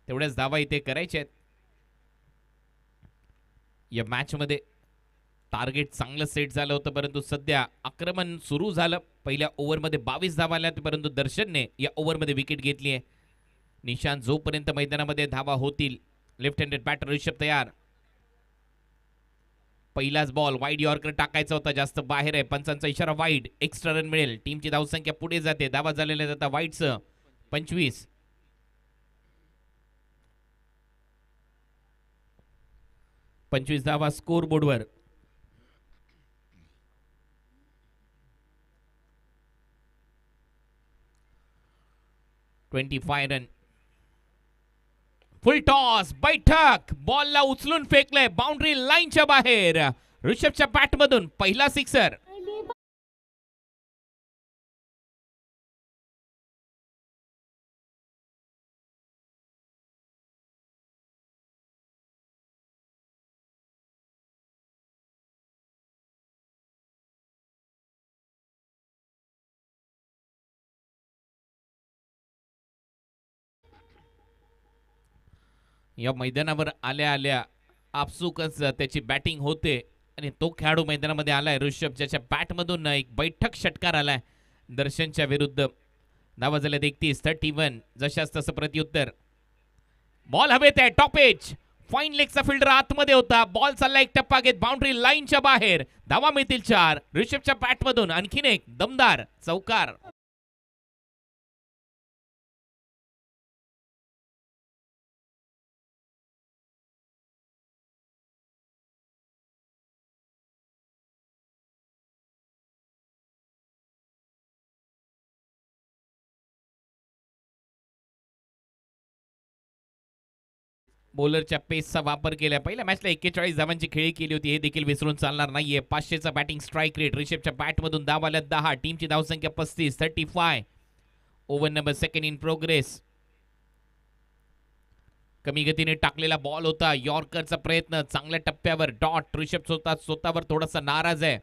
तेवढ्याच धावा इथे करायचे आहेत. या मॅच मध्ये टार्गेट चांगलं सेट झालं होतं, परंतु सध्या आक्रमण सुरू झालं. पहिल्या ओव्हरमध्ये 22 धावा आल्या, परंतु दर्शनने या ओव्हरमध्ये विकेट घेतली आहे. निशांत जोपर्यंत मैदानामध्ये धावा होतील, लेफ्ट हँडेड बॅटर ऋषभ तयार. पहिलाच बॉल वाईड यॉर्कर टाकायचा होता, जास्त बाहेर आहे. पंचांचा इशारा वाईड, एक्स्ट्रा रन मिळेल. टीमची धावसंख्या पुढे जाते. धावा झालेल्या जातात वाईडचं 25. 25 धावा स्कोर बोर्डवर. रन. फुल टॉस, बैठक, बॉलला उचलून फेकलंय बाउंड्री लाईनच्या बाहेर. ऋषभच्या बॅट मधून पहिला सिक्सर. या मैदानावर आल्या आल्या आपसुकच त्याची बॅटिंग होते आणि तो खेळाडू मैदानामध्ये आलाय ऋषभ, ज्याच्या बॅटमधून एक बैठक षटकार आलाय दर्शनच्या विरुद्ध. धावा झाल्या 31. जशाच तसं प्रत्युत्तर. बॉल हवेत आहे, टॉप एज, फाईन लेगचा फिल्डर आतमध्ये होता. बॉल चालला एक टप्पा घेत बाउंड्री लाईनच्या बाहेर. धावा मिळतील 4. ऋषभच्या बॅटमधून आणखीन एक दमदार चौकार. बॉलरच्या पेसचा वापर केला. पहिल्या मॅचला 41 धावांची खेळी केली होती, हे देखील विसरून चालणार नाहीये. 500चा बॅटिंग स्ट्राईक रेट. ऋषभच्या बॅटमधून धावा आल्या 10. टीमची धावसंख्या 35. Over number 2 in progress. कमी गतीने टाकलेला बॉल होता. यॉर्करचा प्रयत्न चांगल्या टप्प्यावर डॉट. ऋषभ स्वतःवर थोडासा नाराज आहे.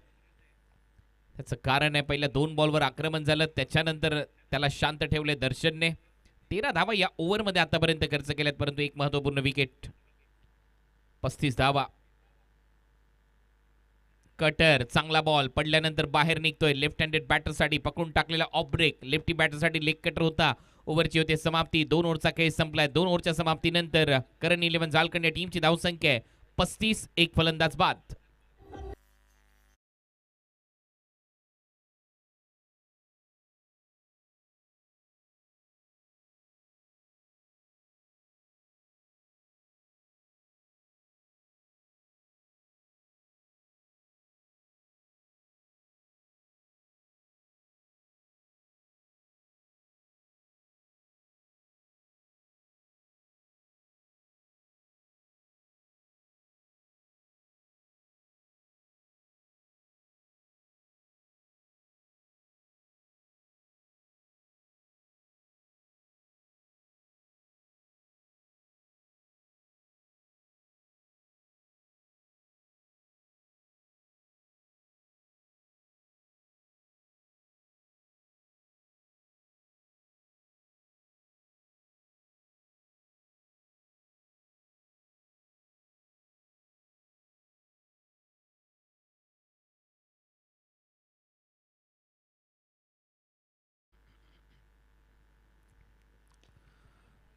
त्याचं कारण आहे पहिल्या 2 बॉलवर आक्रमण झालं, त्याच्यानंतर त्याला शांत ठेवले दर्शनने. 13 धावा या ओव्हरमध्ये आतापर्यंत खर्च केल्यात, परंतु एक महत्वपूर्ण विकेट. 35 धावा. कटर चांगला बॉल पडल्यानंतर बाहेर निघतोय. लेफ्ट हँडेड बॅटरसाठी पकडून टाकलेला ऑफ ब्रेक. लेफ्टी बॅटरसाठी लेग कटर होता. ओव्हरची होते समाप्ती. 2 ओव्हरचा खेळ संपलाय. 2 ओव्हरच्या समाप्तीनंतर करण 11 झारखंड या टीमची धावसंख्या आहे 35. एक फलंदाज बाद.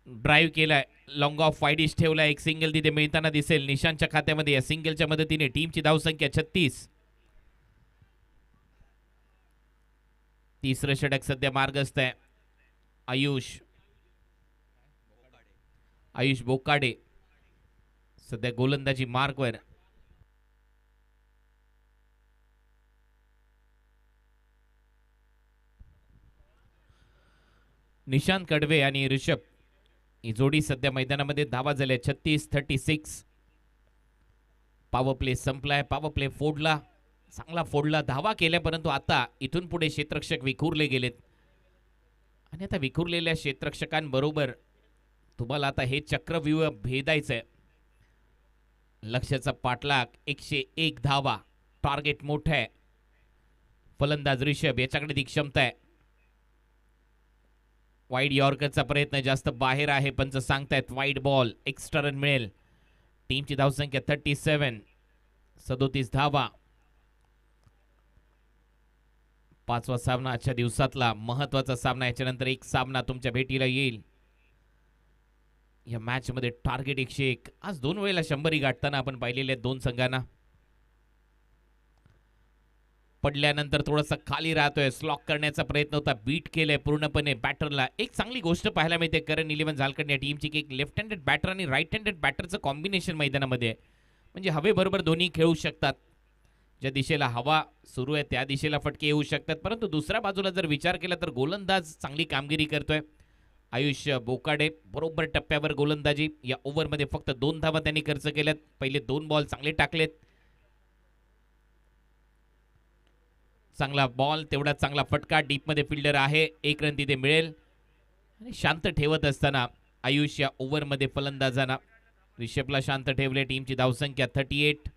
ड्राईव्ह केलाय. लॉंग ऑफ वाईडिश ठेवलाय. एक सिंगल तिथे मिळताना दिसेल निशांतच्या खात्यामध्ये. या सिंगलच्या मदतीने टीमची धावसंख्या 36. तिसरं षटक सध्या मार्गस्थ आहे. आयुष बोकाडे सध्या गोलंदाजी मार्कवर. निशांत कडवे आणि ऋषभ ही जोडी सध्या मैदानामध्ये धावा झाल्या 36-36. पॉवर प्ले संपलाय. पॉवर प्ले फोडला, चांगला फोडला, धावा केल्या, परंतु आता इथून पुढे क्षेत्ररक्षक विखुरले गेलेत आणि आता विखुरलेल्या क्षेत्ररक्षकांबरोबर तुम्हाला आता हे चक्रव्यूह भेदायचंय. लक्ष्याचा पाठलाग. 101 धावा. टार्गेट मोठं आहे. फलंदाज ऋषभ याच्याकडे ती क्षमता आहे. वाईड यॉर्करचा प्रयत्न जास्त बाहेर आहे. पंच सांगतायत वाईड बॉल. एक्स्ट्रा रन मिळेल. टीमची धावसंख्या 37. 37 धावा. 5वा सामना आजच्या दिवसातला महत्वाचा सामना. याच्यानंतर एक सामना तुमच्या भेटीला येईल. या मॅच मध्ये टार्गेट 101. आज 2 वेळेला 100 गाठताना आपण पाहिलेले 2 संघांना. पडल्यानंतर थोडासा खाली राहतोय. स्लॉक करण्याचा प्रयत्न होता. बीट केलंय पूर्णपणे बॅटरला. एक चांगली गोष्ट पाहायला मिळते करण 11 झारखंड या टीमची की एक लेफ्ट हँडेड बॅटर आणि राईट हँडेड बॅटरचं कॉम्बिनेशन मैदानामध्ये आहे. म्हणजे हवेबरोबर दोन्ही खेळू शकतात. ज्या दिशेला हवा सुरू आहे त्या दिशेला फटके येऊ शकतात. परंतु दुसऱ्या बाजूला जर विचार केला तर गोलंदाज चांगली कामगिरी करतोय. आयुष बोकाडे बरोबर टप्प्यावर गोलंदाजी. या ओव्हरमध्ये फक्त 2 धावा त्यांनी खर्च केल्यात. पहिले 2 बॉल चांगले टाकलेत. चांगला बॉल, तेवढा चांगला फटका. डीपमध्ये फिल्डर आहे. 1 रन तिथे मिळेल. आणि शांत ठेवत असताना आयुष या ओव्हरमध्ये फलंदाजांना ऋषभला शांत ठेवले. टीमची धावसंख्या 38.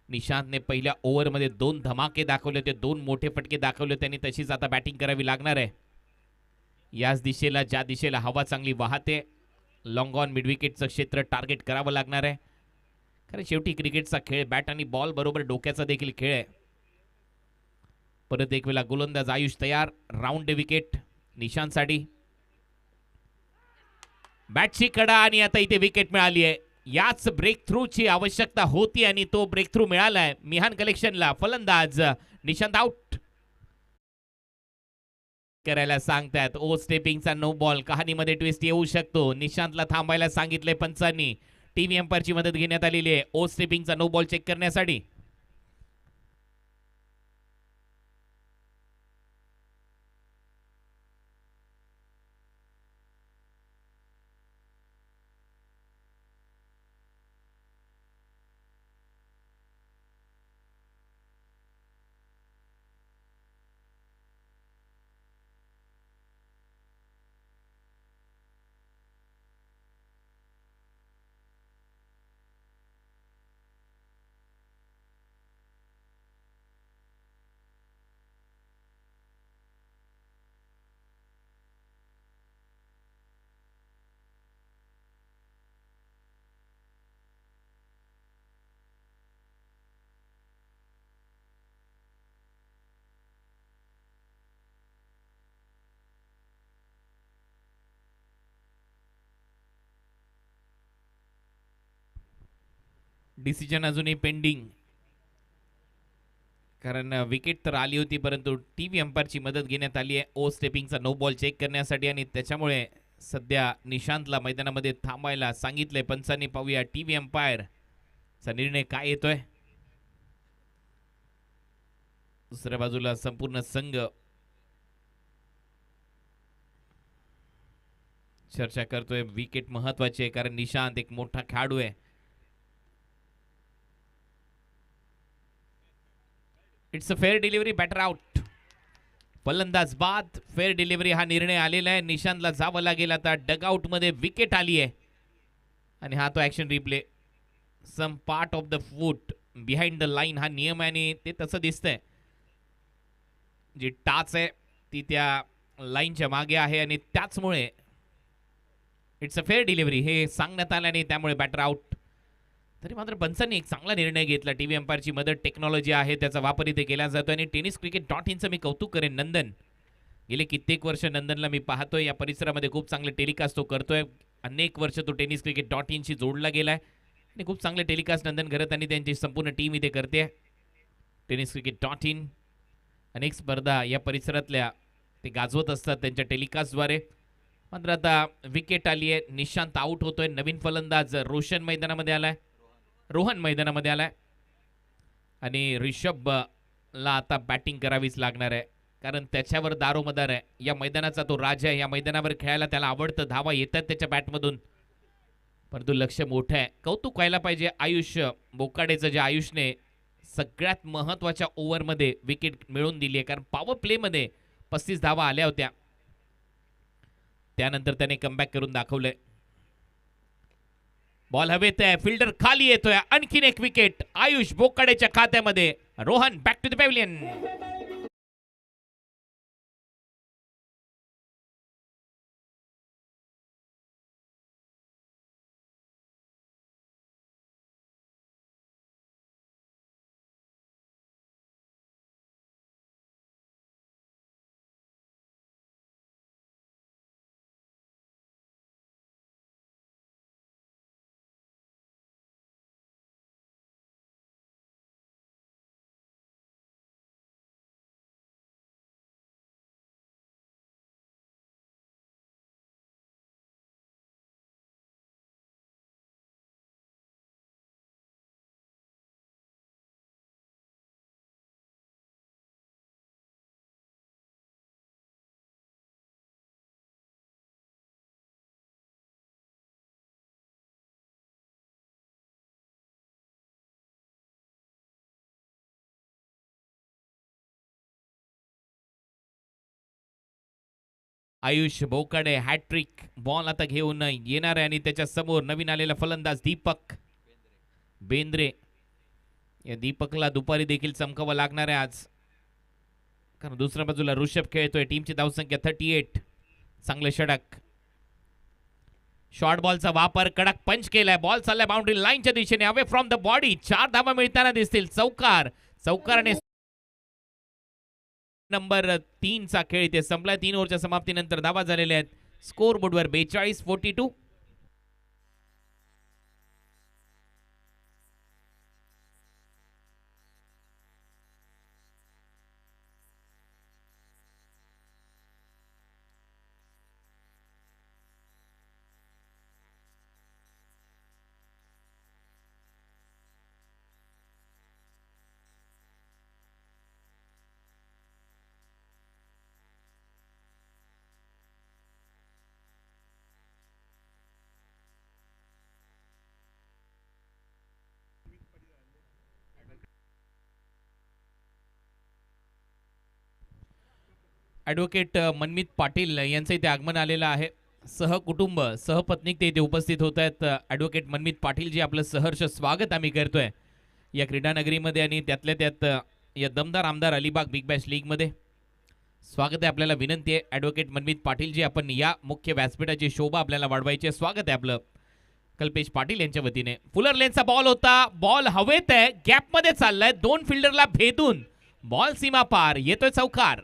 निशांतने पहिल्या ओव्हरमध्ये 2 धमाके दाखवले होते. 2 मोठे फटके दाखवले. त्यांनी तशीच आता बॅटिंग करावी लागणार आहे. याच दिशेला, ज्या दिशेला हवा चांगली वाहते, लॉंग ऑन मिड विकेटचं क्षेत्र टार्गेट करावं लागणार आहे. कारण शेवटी क्रिकेटचा खेळ बॅट आणि बॉल बरोबर डोक्याचा देखील खेळ आहे. परत एक वेळा गोलंदाज आयुष तयार. Round wicket निशांतसाठी. बॅटची कडा आणि आता इथे विकेट मिळाली आहे. याच ब्रेक थ्रूची आवश्यकता होती आणि तो ब्रेक थ्रू मिळालाय मिहान कलेक्शनला. फलंदाज निशांत आउट करायला सांगतात. ओ स्टेपिंगचा नो बॉल. कहाणीमध्ये ट्विस्ट येऊ शकतो. निशांतला थांबायला सांगितले पंचांनी. टीव्ही अंपायरची मदत घेण्यात आलेली आहे ओ स्टेपिंगचा नो बॉल चेक करण्यासाठी. डिसिजन अजूनही पेंडिंग, कारण विकेट तर आली होती परंतु टीव्ही अंपायरची मदत घेण्यात आली आहे ओ स्टेपिंगचा नो बॉल चेक करण्यासाठी आणि त्याच्यामुळे सध्या निशांतला मैदानामध्ये थांबायला सांगितलंय पंचांनी. पाहूया टीव्ही अंपायरचा निर्णय काय येतोय. दुसऱ्या बाजूला संपूर्ण संघ चर्चा करतोय. विकेट महत्वाची आहे कारण निशांत एक मोठा खेळाडू आहे. It's a fair delivery, batter out. फलंदाज बाद, फेअर डिलिव्हरी हा निर्णय आलेला आहे. निशांतला जावं लागेल आता. डगआउट मध्ये विकेट आली आहे आणि हा तो action replay. Some part of the foot behind the line हा नियम आहे आणि ते तसं दिसतंय. जी टाच आहे ती त्या लाईनच्या मागे आहे आणि त्याचमुळे इट्स अ फेअर डिलिव्हरी हे सांगण्यात आलं आणि त्यामुळे बॅटर आउट. तरी मात्र पंचांनी एक चांगला निर्णय घेतला. टीव्ही अंपायरची मदत टेक्नॉलॉजी आहे त्याचा वापर इथे केला जातो आणि टेनिस क्रिकेट .inचं मी कौतुक करेन. नंदन गेले कित्येक वर्ष नंदनला मी पाहतोय या परिसरामध्ये खूप चांगले टेलिकास्ट तो करतोय. अनेक वर्ष तो टेनिस क्रिकेट .inशी जोडला गेलाय आणि खूप चांगले टेलिकास्ट नंदन करत आणि त्यांची संपूर्ण टीम इथे करते. टेनिस क्रिकेट .in अनेक स्पर्धा या परिसरातल्या ते गाजवत असतात त्यांच्या टेलिकास्टद्वारे. मात्र आता विकेट आली आहे. निशांत आउट होतोय. नवीन फलंदाज रोहन मैदानामध्ये आलाय आणि ऋषभला आता बॅटिंग करावीच लागणार आहे कारण त्याच्यावर दारोमदार आहे. या मैदानाचा तो राजा आहे. या मैदानावर खेळायला त्याला आवडतं. धावा येतात त्याच्या बॅटमधून परंतु लक्ष मोठं आहे. कौतुक व्हायला पाहिजे आयुष बोकाडेचं, जे आयुषने सगळ्यात महत्वाच्या ओव्हरमध्ये विकेट मिळवून दिली आहे कारण पॉवर प्लेमध्ये 35 धावा आल्या होत्या. त्यानंतर त्याने कमबॅक करून दाखवलंय. बॉल हवेत आहे, फिल्डर खाली येतोय. आणखीन एक विकेट आयुष बोकाडेच्या खात्यामध्ये. Rohan back to the pavilion. Ayush Bokade hat trick ball आता घेऊन येणार आहे आणि त्याच्या समोर नवीन आलेला फलंदाज दीपक बेंद्रे. या दीपकला दुपारी देखील चमकावं लागणार आहे आज कारण दुसऱ्या बाजूला ऋषभ खेळतोय. टीमची धावसंख्या 38. चांगले षटक. शॉर्ट बॉलचा वापर, कडक पंच केलाय. बॉल चाललाय बाउंड्री लाईनच्या दिशेने अवे फ्रॉम द बॉडी. 4 धावा मिळताना दिसतील. चौकाराने नंबर 3 चा खेळ इथे संपलाय. 3 ओव्हरच्या समाप्तीनंतर धावा झालेल्या आहेत. स्कोर बोर्डवर 42-42. ॲडव्होकेट मनमित पाटील यांचं इथे आगमन आलेलं आहे. सहकुटुंब सहपत्नीक ते इथे उपस्थित होत आहेत. ॲडव्होकेट मनमित पाटील जी आपलं सहर्ष स्वागत आम्ही करतोय या क्रीडानगरीमध्ये आणि त्यातल्या त्यात या दमदार आमदार अलिबाग बिग बॅश लीगमध्ये. स्वागत आहे आपल्याला. विनंती आहे ॲडव्होकेट मनमित पाटील जी आपण या मुख्य व्यासपीठाची शोभा आपल्याला वाढवायची आहे. स्वागत आहे आपलं कल्पेश पाटील यांच्या वतीने. फुलर लेनचा बॉल होता. बॉल हवेत आहे, गॅपमध्ये चाललाय. 2 फिल्डरला भेदून बॉल सीमा पार. येतोय चौकार.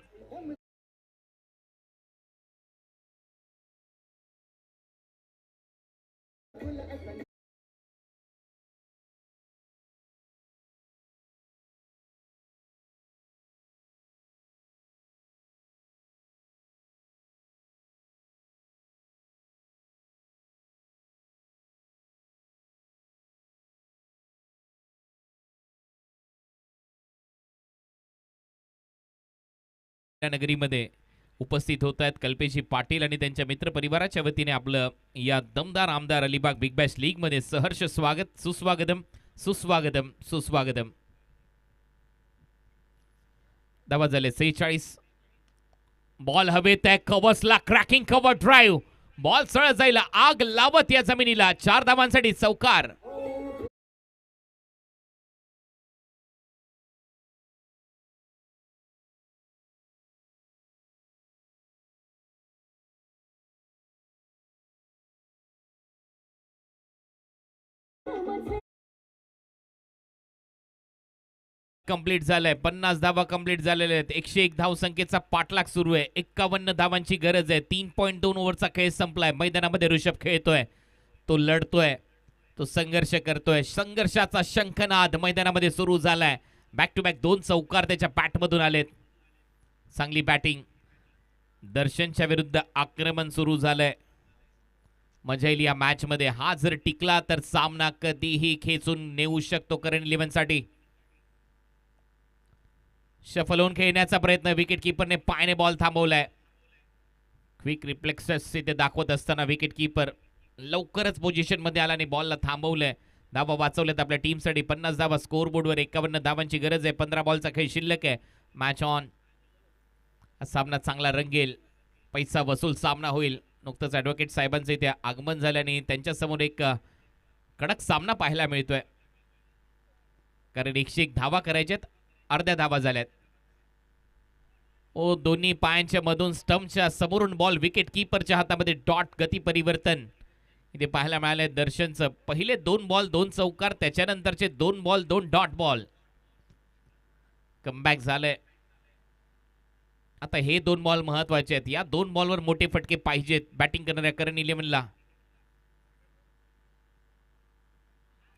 नगरीमध्ये उपस्थित होत आहेत कल्पेशजी पाटील आणि त्यांच्या मित्र परिवाराच्या वतीने आपलं या दमदार आमदार अलिबाग बिग बॅश लीग मध्ये सहर्ष स्वागत, सुस्वागतम सुस्वागतम सुस्वागतम. धावा झाले 46. बॉल हवेत आहे, कव्हर्सला क्रॅकिंग कव्हर ड्राईव्ह, बॉल सरळ जायला आग लावत या जमिनीला 4 धावांसाठी चौकार. कंप्लीट झालंय, 50 धावा कंप्लीट झालेल्या आहेत. 101 धाव संख्येचा पाठलाग सुरू आहे. 51 धावांची गरज आहे. 3.2 ओव्हरचा खेळ संपलाय. मैदानामध्ये ऋषभ खेळतोय, तो लढतोय, तो संघर्ष करतोय. संघर्षाचा शंखनाद मैदानामध्ये सुरू झालाय. बॅक टू बॅक 2 चौकार त्याच्या बॅटमधून आलेत. चांगली बॅटिंग. दर्शनच्या विरुद्ध आक्रमण सुरू झालंय. मजा येईल या मॅच मध्ये. हा जर टिकला तर सामना कधीही खेचून नेऊ शकतो करण 11 साठी. शफल होऊन खेळण्याचा प्रयत्न, विकेट किपरने पायाने बॉल थांबवलाय. क्विक रिफ्लेक्सेस इथे दाखवत असताना विकेट किपर लवकरच पोझिशन मध्ये आला आणि बॉलला थांबवलंय. धावा वाचवल्यात आपल्या टीमसाठी. 50 धावा स्कोर बोर्डवर. 51 धावांची गरज आहे. 15 बॉलचा खेळ शिल्लक आहे. Match on. सामना चांगला रंगेल, पैसा वसूल सामना होईल. नुकतंच ॲडव्होकेट साहेबांचं इथे आगमन झाल्याने त्यांच्यासमोर एक कडक सामना पाहायला मिळतोय. कारण 101 धावा करायच्यात, अर्ध्या धावा झाल्यात. ओ दोन्ही पायांच्या मधून स्टंपच्या समोरून बॉल विकेट कीपरच्या हातामध्ये. डॉट गती परिवर्तन इथे पाहायला मिळालंय. दर्शनचं पहिले 2 बॉल 2 चौकार, त्याच्यानंतरचे 2 बॉल 2 डॉट बॉल. कमबॅक झालंय. आता हे 2 बॉल महत्वाचे आहेत. या 2 बॉलवर मोठे फटके पाहिजेत बॅटिंग करणाऱ्या करण 11ला.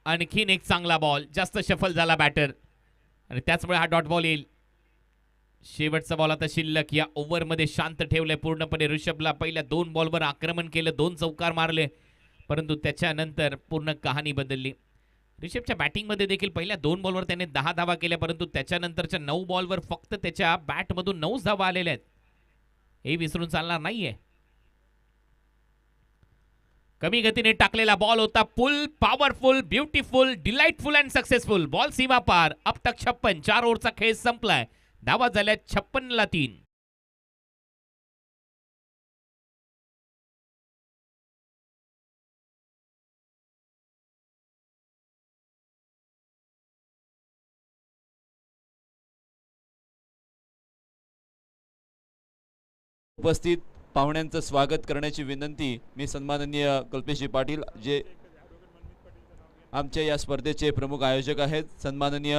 आणखीन एक चांगला बॉल, जास्त शफल झाला बॅटर आणि त्याचमुळे हा डॉट बॉल येईल. शेवटचा बॉल आता शिल्लक. या ओव्हरमध्ये शांत ठेवलंय पूर्णपणे ऋषभला. पहिल्या 2 बॉलवर आक्रमण केलं, 2 चौकार मारले, परंतु त्याच्यानंतर पूर्ण कहाणी बदलली. ऋषभच्या बॅटिंगमध्ये देखील पहिल्या 2 बॉलवर त्याने 10 धावा केल्या, परंतु त्याच्यानंतरच्या 9 बॉलवर फक्त त्याच्या बॅटमधून 9 धावा आलेल्या आहेत. हे विसरून चालणार नाहीये. कमी गतीने टाकलेला बॉल होता. Full powerful, beautiful, delightful and successful. Ball सीमा पार. अब तक 56. 4 ओव्हरचा खेळ संपलाय. धावा झाल्या 56ला 3. उपस्थित पाहुण्यांचं स्वागत करण्याची विनंती मी सन्माननीय कल्पेशजी पाटील, जे आमच्या या स्पर्धेचे प्रमुख आयोजक आहेत, सन्माननीय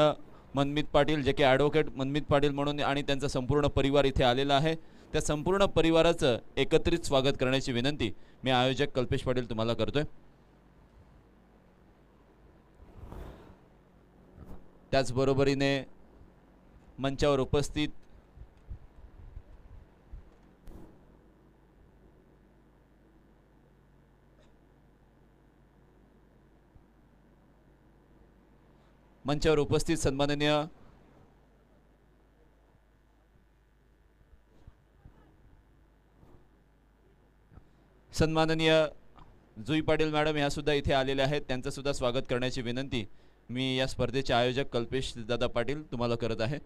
मनमित पाटील, जे की ॲडव्होकेट मनमित पाटील म्हणून, आणि त्यांचा संपूर्ण परिवार इथे आलेला आहे. त्या संपूर्ण परिवाराचं एकत्रित स्वागत करण्याची विनंती मी आयोजक कल्पेश पाटील तुम्हाला करतोय. त्याचबरोबरीने मंचावर उपस्थित सन्माननीय जुई पाटील मॅडम ह्या सुद्धा इथे आलेल्या आहेत. त्यांचं सुद्धा स्वागत करण्याची विनंती मी या स्पर्धेचे आयोजक कल्पेश दादा पाटील तुम्हाला करत आहे.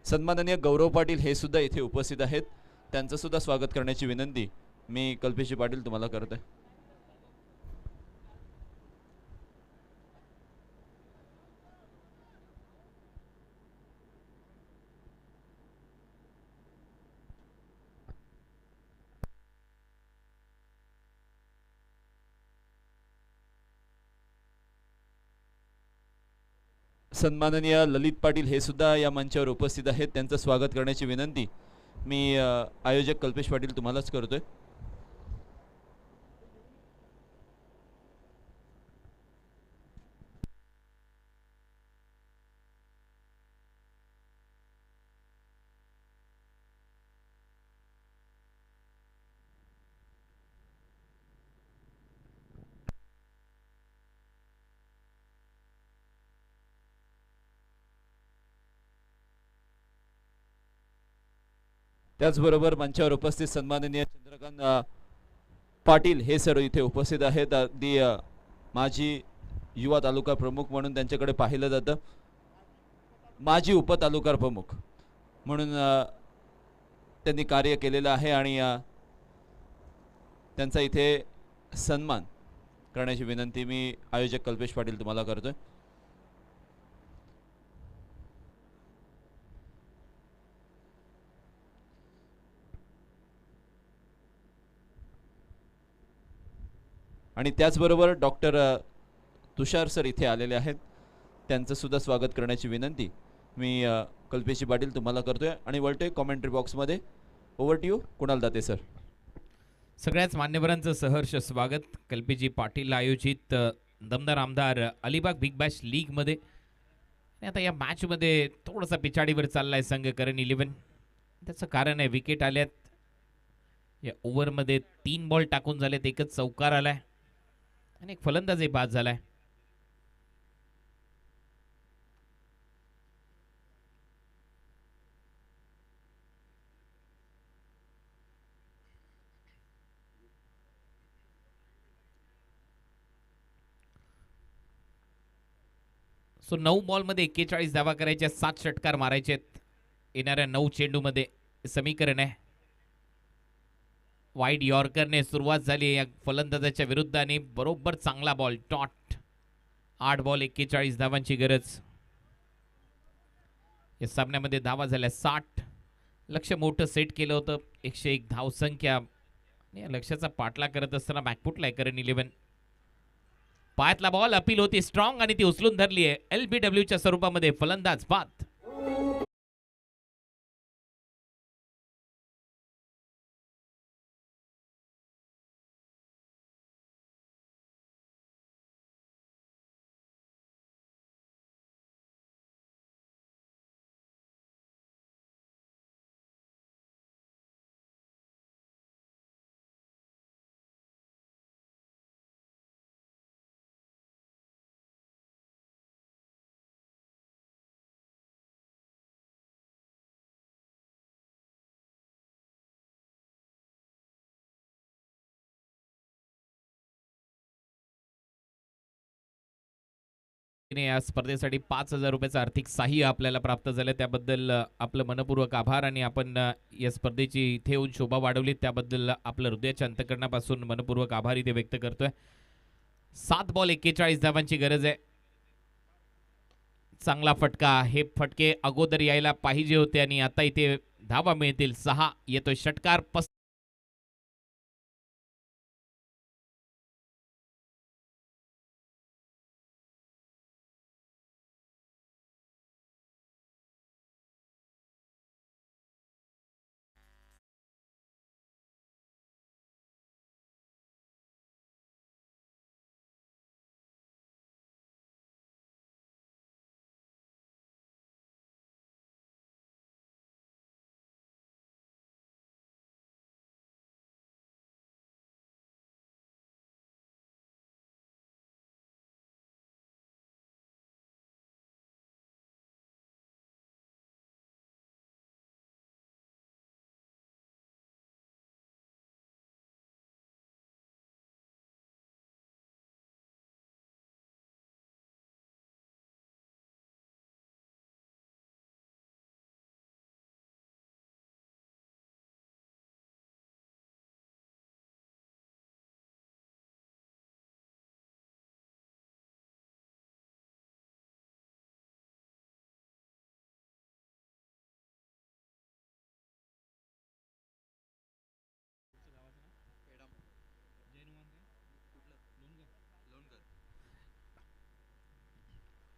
सन्माननीय गौरव पाटील हे सुद्धा इथे उपस्थित आहेत. त्यांचं सुद्धा स्वागत करण्याची विनंती मी कल्पेश पाटील तुम्हाला करत आहे. सन्माननीय ललित पाटील हे सुद्धा या मंचावर उपस्थित आहेत. त्यांचं स्वागत करण्याची विनंती मी आयोजक कल्पेश पाटील तुम्हालाच करतोय. त्याचबरोबर मंचावर उपस्थित सन्माननीय चंद्रकांत पाटील हे सर इथे उपस्थित आहेत. अगदी माजी युवा तालुका प्रमुख म्हणून त्यांच्याकडे पाहिलं जातं, माजी उपतालुका प्रमुख म्हणून त्यांनी कार्य केलेलं आहे आणि त्यांचा इथे सन्मान करण्याची विनंती मी आयोजक कल्पेश पाटील तुम्हाला करतोय. आणि त्याचबरोबर डॉक्टर तुषार सर इथे आलेले आहेत, त्यांचं सुद्धा स्वागत करण्याची विनंती मी कल्पेशी पाटील तुम्हाला करतोय आणि वळतोय कॉमेंट्री बॉक्समध्ये. Over to you Kunal Date sir. सगळ्याच मान्यवरांचं सहर्ष स्वागत कल्पेजी पाटील आयोजित दमदार आमदार अलिबाग बिग बॅश लीगमध्ये. आणि आता या मॅचमध्ये थोडासा पिछाडीवर चाललाय संघ करण 11. त्याचं कारण आहे विकेट आल्यात. या ओव्हरमध्ये 3 बॉल टाकून झालेत, एकच चौकार आलाय आणि एक फलंदाजही बाद झालाय. सो 9 बॉलमध्ये 41 धावा करायच्या, 7 षटकार मारायचे आहेत येणाऱ्या 9 चेंडूमध्ये. समीकरण आहे. वाईड यॉर्करने सुरुवात झाली या फलंदाजाच्या विरुद्ध आणि बरोबर चांगला बॉल टॉट. 8 बॉल 41 धावांची गरज. या सामन्यामध्ये धावा झाल्या 60. लक्ष मोठं सेट केलं होतं, 101 धावसंख्या. या लक्ष्याचा पाठलाग करत असताना बॅकफुटला आहे करण 11. पायातला बॉल अपील होती स्ट्रॉंग आणि ती उचलून धरली आहे LBWच्या स्वरूपामध्ये. फलंदाज बाद. या स्पर्धेसाठी 5,000 रुपयाचं आर्थिक सहाय्य आपल्याला प्राप्त झालं, त्याबद्दल आपलं मनपूर्वक आभार. आणि आपण या स्पर्धेची इथे येऊन शोभा वाढवली त्याबद्दल आपलं हृदयाच्या अंतकरणापासून मनपूर्वक आभार इथे व्यक्त करतोय. 7 बॉल 41 धावांची गरज आहे. चांगला फटका. हे फटके अगोदर यायला पाहिजे होते आणि आता इथे धावा मिळतील. 6 येतोय षटकार.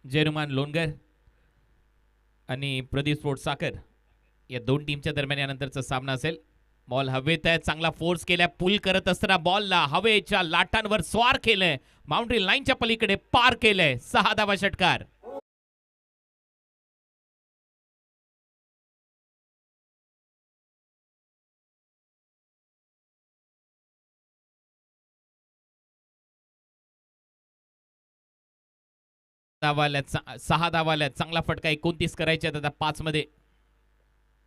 जयनुमान लोणगर आणि प्रदीप स्फोटसाकर या दोन टीमच्या दरम्यान यानंतरचा सामना असेल. बॉल हवेत आहे, चांगला फोर्स केलाय, पुल करत असताना बॉलला हवेच्या लाटांवर स्वार केलंय, बाउंड्री लाईनच्या पलीकडे पार केलंय. 6 धावा षटकार. धावाल्या 6 धावाल्या. चांगला फटका 29 करायचे आता 5 मध्ये.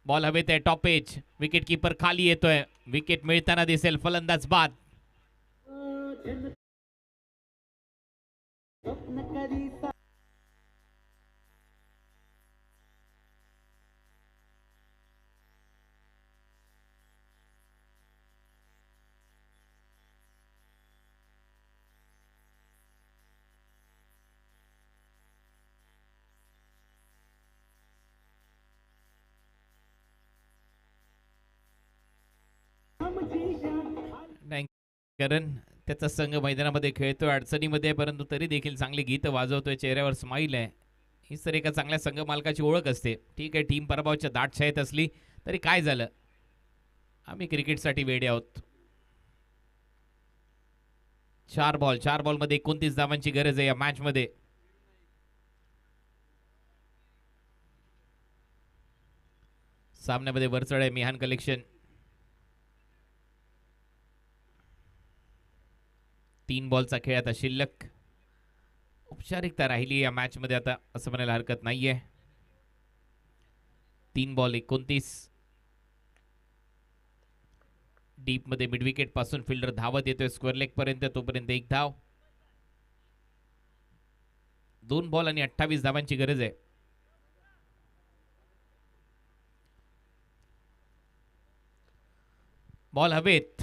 बॉल हवेत आहे टॉप एज. विकेट किपर खाली येतोय. विकेट मिळताना दिसेल फलंदाज बाद. नाही, कारण त्याचा संघ मैदानामध्ये खेळतोय, अडचणीमध्ये आहे, परंतु तरी देखील चांगली गीत वाजवतोय, चेहऱ्यावर स्माईल आहे. हीच तर एका चांगल्या संघ मालकाची ओळख असते. ठीक आहे, टीम पराभवाच्या दाट छायेत असली तरी काय झालं, आम्ही क्रिकेटसाठी वेडे आहोत. 4 बॉलमध्ये 29 धावांची गरज आहे या मॅचमध्ये. सामन्यामध्ये वरचढ आहे मिहान कलेक्शन. 3 बॉलचा खेळ आता शिल्लक. औपचारिकता राहिली या मॅच मध्ये आता असं म्हणायला हरकत नाहीये. 3 बॉल 29. डीप मध्ये मिड विकेट पासून फिल्डर धावत येतोय स्क्वेअर लेग पर्यंत, तोपर्यंत 1 धाव. 2 बॉल आणि 28 धावांची गरज आहे. बॉल हवेत,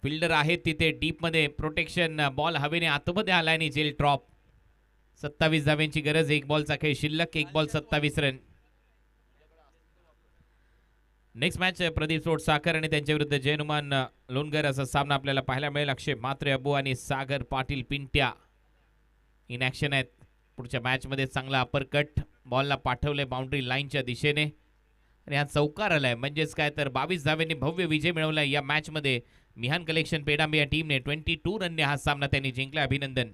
फिल्डर आहेत तिथे डीप मध्ये, प्रोटेक्शन. बॉल हवेने आतमध्ये आला आणि जेल ड्रॉप. 27 धाव्यांची गरज. 1 बॉलचा खेळ शिल्लक. 1 ball 27 run. Next match Pradeep sport साखर आणि त्यांच्या विरुद्ध जयनुमान लोणगर असा सामना आपल्याला पाहायला मिळेल. अक्षय म्हात्रे अबू आणि सागर पाटील पिंट्या इन ॲक्शन आहेत. पुढच्या मॅच मध्ये चांगला अपरकट बॉलला पाठवले बाउंड्री लाईनच्या दिशेने आणि हा चौकार आलाय. म्हणजेच काय तर 22 धाव्यांनी भव्य विजय मिळवलाय या मॅच मध्ये. मिहान कलेक्शन पेडांबे या टीमने 22 रनने हा सामना त्यांनी जिंकला. अभिनंदन.